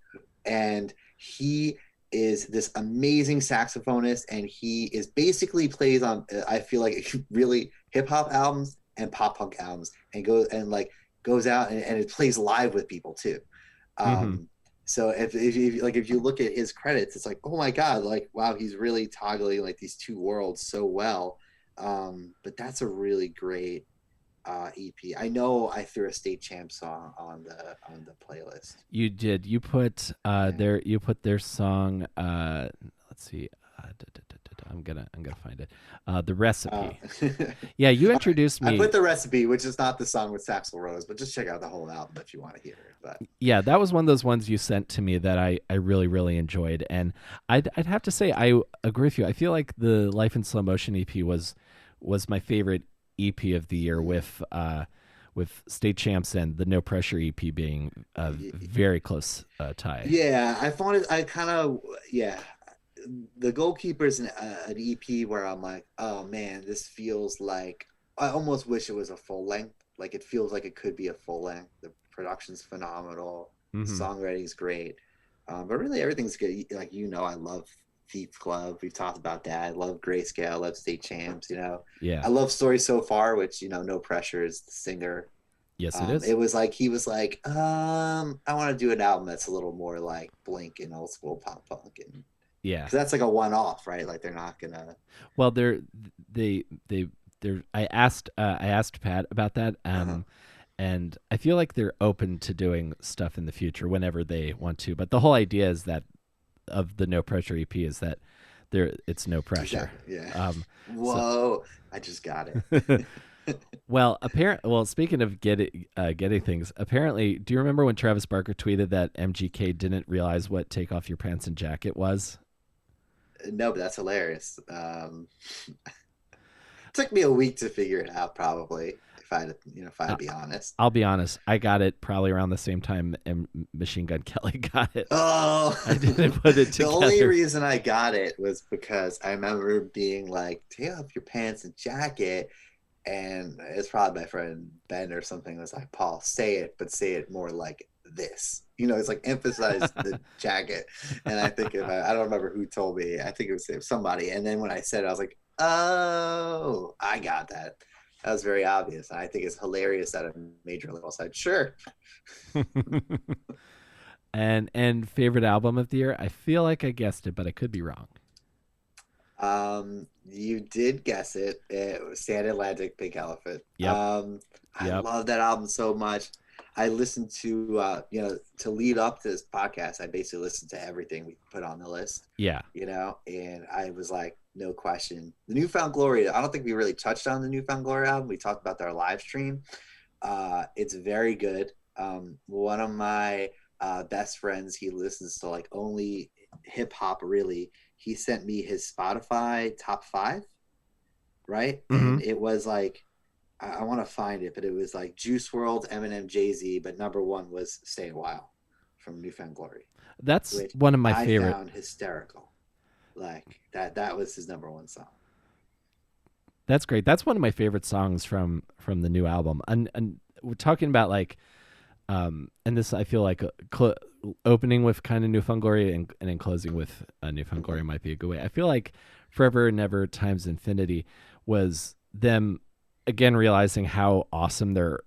Speaker 2: and he is this amazing saxophonist, and he is basically plays on I feel like really hip hop albums and pop punk albums, and goes out and it plays live with people too.
Speaker 1: Mm-hmm.
Speaker 2: So if you look at his credits, it's like, oh my god, like wow, he's really toggling like these two worlds so well. But that's a really great EP. I know I threw a State Champ song on the playlist.
Speaker 1: You did. You put
Speaker 2: Yeah.
Speaker 1: their song. Let's see. I'm gonna find it. The
Speaker 2: Uh,
Speaker 1: recipe. Yeah, you introduced
Speaker 2: I
Speaker 1: me.
Speaker 2: put the recipe, which is not the song with Saxel Rose, but just check out the whole album if you want to hear it. But
Speaker 1: Yeah, that was one of those ones you sent to me that I really really enjoyed, and I'd have to say I agree with you. I feel like the Life in Slow Motion EP was my favorite EP of the year, with State Champs and the No Pressure EP being a very close tie.
Speaker 2: yeah, I found it. I kind of yeah. The Goalkeeper's an EP where I'm like, oh man, this feels like I almost wish it was a full length. Like it feels like it could be a full length. The production's phenomenal, the
Speaker 1: Hmm.
Speaker 2: songwriting's great, but really everything's good. Like I love Thief Club. We've talked about that. I love Grayscale. I love State Champs.
Speaker 1: Yeah.
Speaker 2: I love Story So Far, which No Pressure is the singer.
Speaker 1: Yes, it is.
Speaker 2: It was like he was like, I want to do an album that's a little more like Blink and old school pop punk, and
Speaker 1: Yeah.
Speaker 2: because that's like a one-off, right? Like they're not gonna.
Speaker 1: Well, they're I asked Pat about that,
Speaker 2: Uh-huh.
Speaker 1: and I feel like they're open to doing stuff in the future whenever they want to. But the whole idea is that of the No Pressure EP is that it's no pressure.
Speaker 2: Exactly. Yeah.
Speaker 1: Um, so
Speaker 2: Whoa! I just got it.
Speaker 1: well, speaking of getting things, apparently, do you remember when Travis Barker tweeted that MGK didn't realize what "Take Off Your Pants and Jacket" was?
Speaker 2: No, but that's hilarious. Took me a week to figure it out, probably. If I
Speaker 1: Uh,
Speaker 2: to be honest.
Speaker 1: I'll be honest, I got it probably around the same time Machine Gun Kelly got it.
Speaker 2: Oh,
Speaker 1: I didn't put it
Speaker 2: the only
Speaker 1: together.
Speaker 2: reason I got it was because I remember being like, "Take off your pants and jacket," and it's probably my friend Ben or something was like, "Paul, say it, but say it more like this." It's like emphasize the jacket. And I think I don't remember who told me. I think it was somebody. And then when I said it, I was like, "Oh, I got that." That was very obvious. And I think it's hilarious that a major label said, "Sure."
Speaker 1: And favorite album of the year? I feel like I guessed it, but I could be wrong.
Speaker 2: You did guess it. It was Sand Atlantic, Pink Elephant.
Speaker 1: Yep.
Speaker 2: I
Speaker 1: Yep.
Speaker 2: love that album so much. I listened to to lead up to this podcast. I basically listened to everything we put on the list.
Speaker 1: Yeah.
Speaker 2: And I was like, no question. The Newfound Glory. I don't think we really touched on the Newfound Glory album. We talked about their live stream. It's very good. One of my best friends, he listens to like only hip hop really. He sent me his Spotify top 5, right?
Speaker 1: Hmm.
Speaker 2: And it was like I want to find it, but it was like Juice World, Eminem, Jay-Z, but number 1 was Stay a While from Newfound Glory,
Speaker 1: That's
Speaker 2: which
Speaker 1: one of my
Speaker 2: I
Speaker 1: favorite.
Speaker 2: found hysterical. Like that was his number 1 song.
Speaker 1: That's great. That's one of my favorite songs from the new album. And we're talking about like, and this I feel like opening with kind of Newfound Glory and then closing with Newfound Glory might be a good way. I feel like Forever and Never times Infinity was them again realizing how awesome their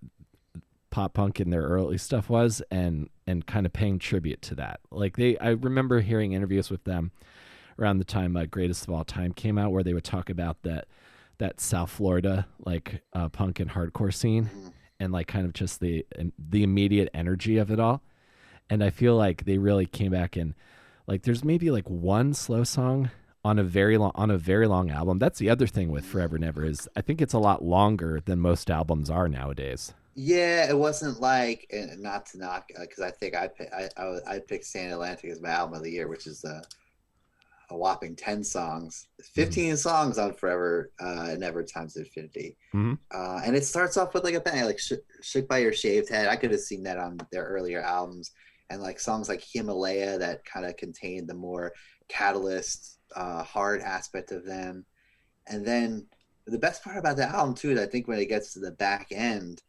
Speaker 1: pop punk in their early stuff was, and kind of paying tribute to that. Like I remember hearing interviews with them around the time Greatest of All Time came out, where they would talk about that South Florida like punk and hardcore scene,
Speaker 2: Mhm.
Speaker 1: and like kind of just the immediate energy of it all. And I feel like they really came back, and like there's maybe like one slow song on a very long album. That's the other thing with Forever Never is I think it's a lot longer than most albums are nowadays.
Speaker 2: Yeah, it wasn't like, and not to knock, because I think I picked Sand Atlantic as my album of the year, which is a whopping 10 songs,
Speaker 1: Hmm.
Speaker 2: 15 songs on Forever Never times Infinity.
Speaker 1: Hmm.
Speaker 2: And it starts off with like a bang, like Shook by Your Shaved Head. I could have seen that on their earlier albums. And like songs like Himalaya that kind of contained the more catalyst, hard aspect of them. And then the best part about the album, too, is I think when it gets to the back end,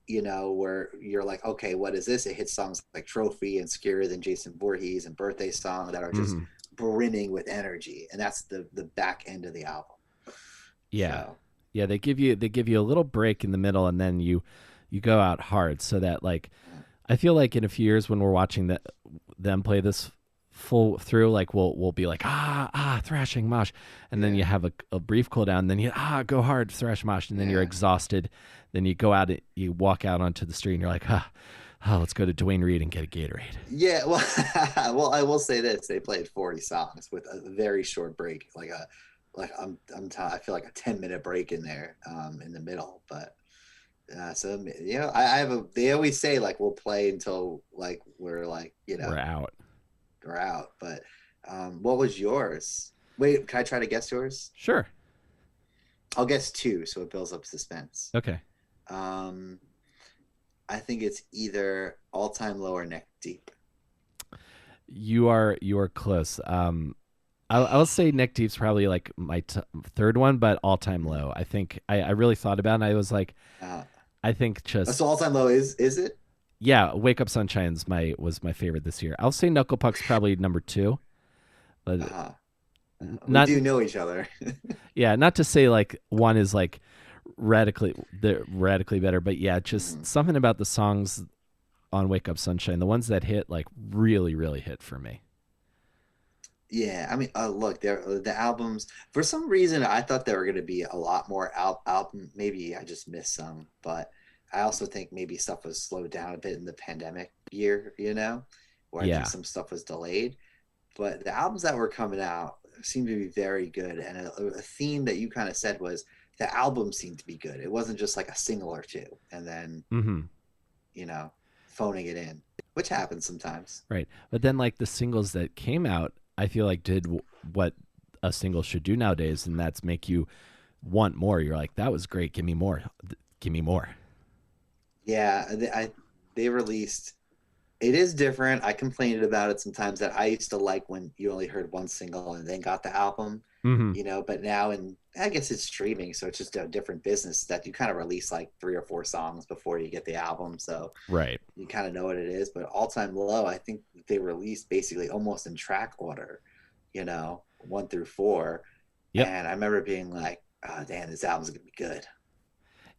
Speaker 2: where you're like, okay, what is this? It hits songs like Trophy and Scarier Than Jason Voorhees and Birthday Song that are just
Speaker 1: Hmm.
Speaker 2: brimming with energy, and that's the back end of the album.
Speaker 1: Yeah.
Speaker 2: So
Speaker 1: Yeah, they give you a little break in the middle, and then you go out hard, so that like I feel like in a few years when we're watching them play this full through, like we'll be like thrashing mosh, and then
Speaker 2: yeah,
Speaker 1: you have a brief cool down, then you go hard thrash mosh, and then you're
Speaker 2: yeah,
Speaker 1: exhausted, then you go out, you walk out onto the street, and you're like let's go to Dwayne Reed and get a Gatorade.
Speaker 2: yeah. Well, well, I will say this: they played 40 songs with a very short break, I feel like a 10-minute break in there, in the middle, but. So I have a. They always say like we'll play until like we're like
Speaker 1: We're out.
Speaker 2: we're out. But what was yours? Wait, can I try to guess yours?
Speaker 1: Sure.
Speaker 2: I'll guess two, so it builds up suspense.
Speaker 1: Okay.
Speaker 2: Um, I think it's either all time low or neck deep.
Speaker 1: You are close. I'll say Neck Deep's probably like my third one, but all time low. I think I really thought about it, and I was like,
Speaker 2: Uh,
Speaker 1: I think just
Speaker 2: so all time low is it?
Speaker 1: yeah, Wake Up Sunshine's was my favorite this year. I'll say Knuckle Puck's probably number two, but
Speaker 2: Uh, we
Speaker 1: not
Speaker 2: do know each other.
Speaker 1: yeah, not to say like one is like radically better, but yeah, just
Speaker 2: Mhm.
Speaker 1: something about the songs on Wake Up Sunshine, the ones that hit like really hit for me.
Speaker 2: Yeah, I mean, look, the albums. For some reason, I thought there were going to be a lot more album. Maybe I just missed some, but I also think maybe stuff was slowed down a bit in the pandemic year, where I think
Speaker 1: Yeah.
Speaker 2: some stuff was delayed. But the albums that were coming out seemed to be very good, and a theme that you kind of said was the album seemed to be good. It wasn't just like a single or two, and then
Speaker 1: Mm-hmm.
Speaker 2: you know, phoning it in, which happens sometimes.
Speaker 1: Right. But then like the singles that came out, I feel like did what a single should do nowadays, and that's make you want more. You're like, that was great. Give me more. Give me more.
Speaker 2: Yeah, they released. It is different. I complained about it sometimes that I used to like when you only heard one single and then got the album,
Speaker 1: Mm-hmm.
Speaker 2: But now, and I guess it's streaming, so it's just a different business that you kind of release like three or four songs before you get the album, so
Speaker 1: Right.
Speaker 2: you kind of know what it is. But All Time Low, I think they released basically almost in track order, one through four,
Speaker 1: Yep.
Speaker 2: and I remember being like, "Oh, damn, this album's gonna be good,"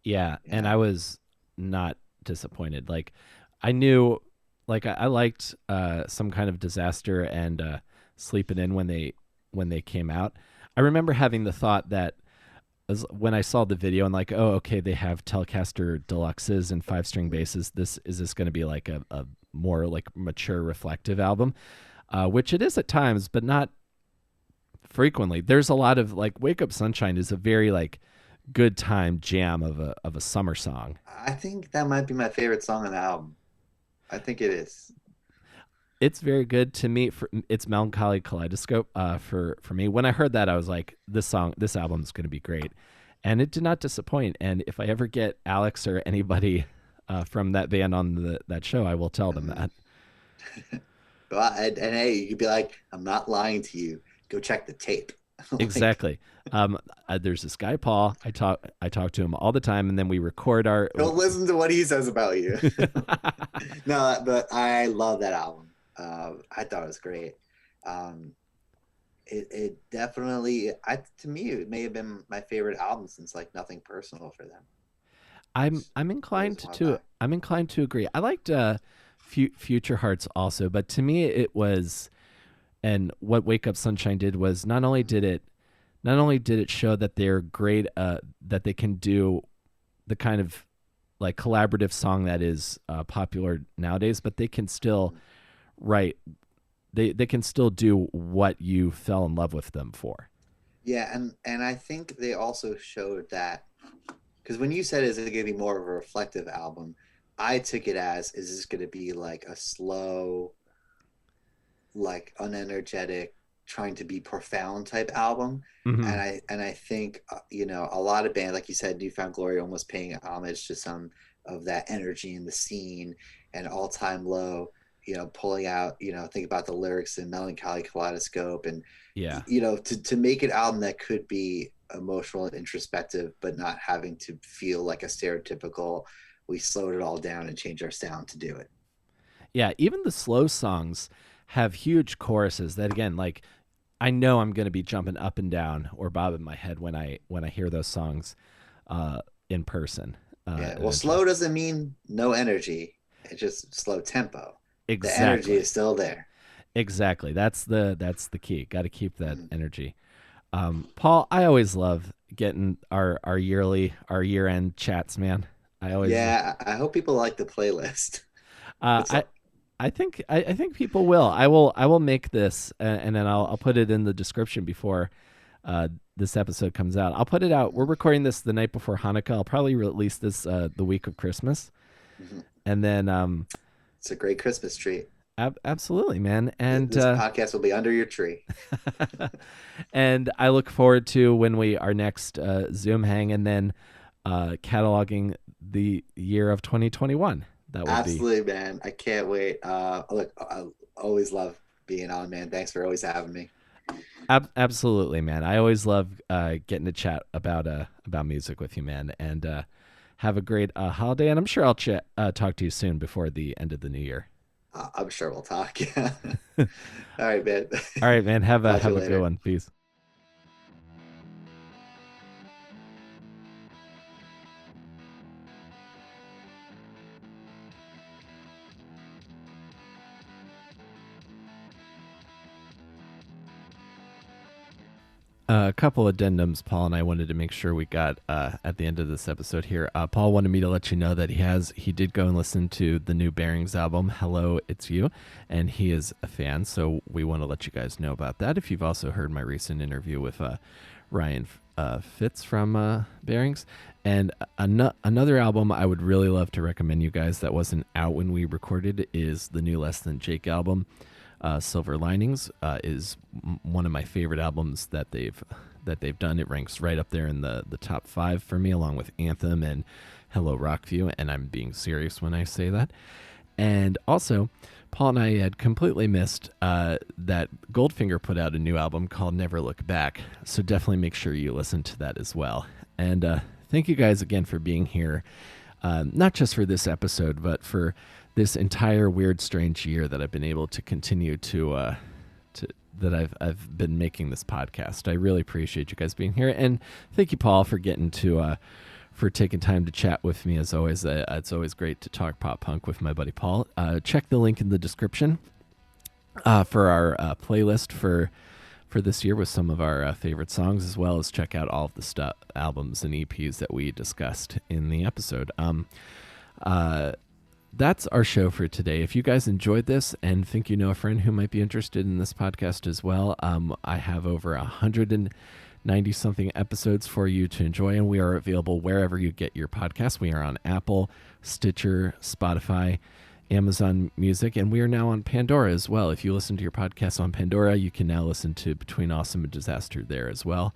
Speaker 1: Yeah.
Speaker 2: you
Speaker 1: And
Speaker 2: know.
Speaker 1: I was not disappointed. Like I knew, like I liked some kind of disaster and sleeping in when they came out. I remember having the thought that when I saw the video and like, oh, okay, they have Telecaster Deluxes and 5-string basses. This going to be like a more like mature, reflective album, which it is at times, but not frequently. There's a lot of like Wake Up Sunshine is a very like good time jam of a summer song.
Speaker 2: I think that might be my favorite song on the album. I think it is.
Speaker 1: It's very good to me. It's Melancholy Kaleidoscope. For me, when I heard that, I was like, this album is going to be great, and it did not disappoint. And if I ever get Alex or anybody from that band on that show, I will tell them
Speaker 2: Mhm.
Speaker 1: that.
Speaker 2: Well, and hey, you could be like, I'm not lying to you. Go check the tape. Like,
Speaker 1: Exactly. There's this guy Paul. I talk to him all the time, and then we record our.
Speaker 2: don't listen to what he says about you. No, but I love that album. I thought it was great. Um, it definitely, to me, it may have been my favorite album since like Nothing Personal for them.
Speaker 1: I'm
Speaker 2: It was
Speaker 1: inclined
Speaker 2: a while
Speaker 1: to
Speaker 2: back.
Speaker 1: I'm inclined to agree. I liked Future Hearts also, but to me it was, and what Wake Up Sunshine did was not only did it show that they're great, that they can do the kind of like collaborative song that is popular nowadays, but they can still write. They can still do what you fell in love with them for.
Speaker 2: Yeah, and I think they also showed that because when you said is it going to be more of a reflective album, I took it as is this going to be like a slow, like unenergetic, trying to be profound type album.
Speaker 1: Hmm.
Speaker 2: And I think a lot of bands like you said, New Found Glory almost paying homage to some of that energy in the scene, and All Time Low, pulling out, think about the lyrics in Melancholy Kaleidoscope, and
Speaker 1: Yeah.
Speaker 2: to make an album that could be emotional and introspective, but not having to feel like a stereotypical. We slowed it all down and changed our sound to do it.
Speaker 1: Yeah, even the slow songs have huge choruses that again, like I know I'm going to be jumping up and down or bobbing my head when I hear those songs in person.
Speaker 2: Yeah.
Speaker 1: And
Speaker 2: Well,
Speaker 1: it
Speaker 2: slow
Speaker 1: just
Speaker 2: doesn't mean no energy. It's just slow tempo. The energy
Speaker 1: exactly
Speaker 2: is still there.
Speaker 1: exactly that's the key. Got to keep that
Speaker 2: Mhm.
Speaker 1: energy. Paul, I always love getting our year end chats, man. I always
Speaker 2: Yeah, I hope people like the playlist.
Speaker 1: uh,
Speaker 2: It's
Speaker 1: I
Speaker 2: like,
Speaker 1: I think people will. I will make this and then I'll put it in the description before this episode comes out. I'll put it out. We're
Speaker 2: mhm,
Speaker 1: recording this the night before Hanukkah. I'll probably release this the week of Christmas,
Speaker 2: mhm.
Speaker 1: and then
Speaker 2: It's a great Christmas treat.
Speaker 1: absolutely, man. And
Speaker 2: This podcast will be under your tree.
Speaker 1: and I look forward to when we our next Zoom hang, and then cataloging the year of 2021. That will be
Speaker 2: Absolutely, man. I can't wait. Look, I always love being on, man. Thanks for always having me.
Speaker 1: absolutely, man. I always love getting to chat about music with you, man. And have a great holiday. And I'm sure I'll talk to you soon before the end of the new year.
Speaker 2: I'm sure we'll talk. Yeah. All right, man.
Speaker 1: All right, man.
Speaker 2: Talk to you
Speaker 1: Have a good
Speaker 2: later.
Speaker 1: one. Peace. A couple addendums Paul and I wanted to make sure we got at the end of this episode here. Paul wanted me to let you know that he did go and listen to the new Bearings album, Hello, It's You, and he is a fan. So we want to let you guys know about that. If you've also heard my recent interview with Ryan Fitz from Bearings, and another album I would really love to recommend you guys that wasn't out when we recorded is the new Less Than Jake album. Silver Linings is one of my favorite albums that they've done. It ranks right up there in the top 5 for me, along with Anthem and Hello Rockview. And I'm being serious when I say that. And also, Paul and I had completely missed that Goldfinger put out a new album called Never Look Back. So definitely make sure you listen to that as well. And thank you guys again for being here, not just for this episode, but for this entire weird, strange year that I've been able to continue to that I've been making this podcast. I really appreciate you guys being here, and thank you, Paul, for getting to for taking time to chat with me. As always, it's always great to talk pop punk with my buddy Paul. Check the link in the description for our playlist for this year with some of our favorite songs, as well as check out all of the albums and EPs that we discussed in the episode. That's our show for today. If you guys enjoyed this and think you know a friend who might be interested in this podcast as well, I have over 190 something episodes for you to enjoy, and we are available wherever you get your podcasts. We are on Apple, Stitcher, Spotify, Amazon Music, and we are now on Pandora as well. If you listen to your podcast on Pandora, you can now listen to Between Awesome and Disaster there as well.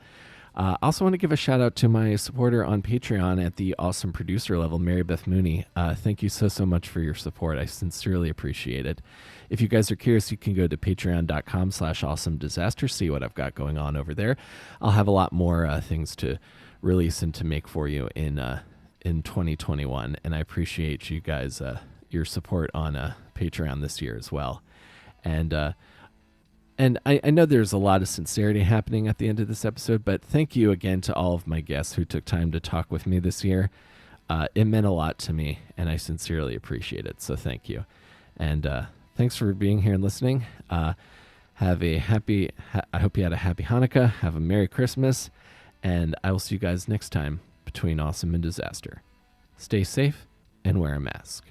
Speaker 1: I also want to give a shout out to my supporter on Patreon at the awesome producer level, Mary Beth Mooney. Thank you so much for your support. I sincerely appreciate it. If you guys are curious, you can go to patreon.com/awesome disaster, see what I've got going on over there. I'll have a lot more things to release and to make for you in 2021. And I appreciate you guys, your support on Patreon this year as well. And I know there's a lot of sincerity happening at the end of this episode, but thank you again to all of my guests who took time to talk with me this year. It meant a lot to me, and I sincerely appreciate it. So thank you. And thanks for being here and listening. I hope you had a happy Hanukkah. Have a Merry Christmas. And I will see you guys next time between Awesome and Disaster. Stay safe and wear a mask.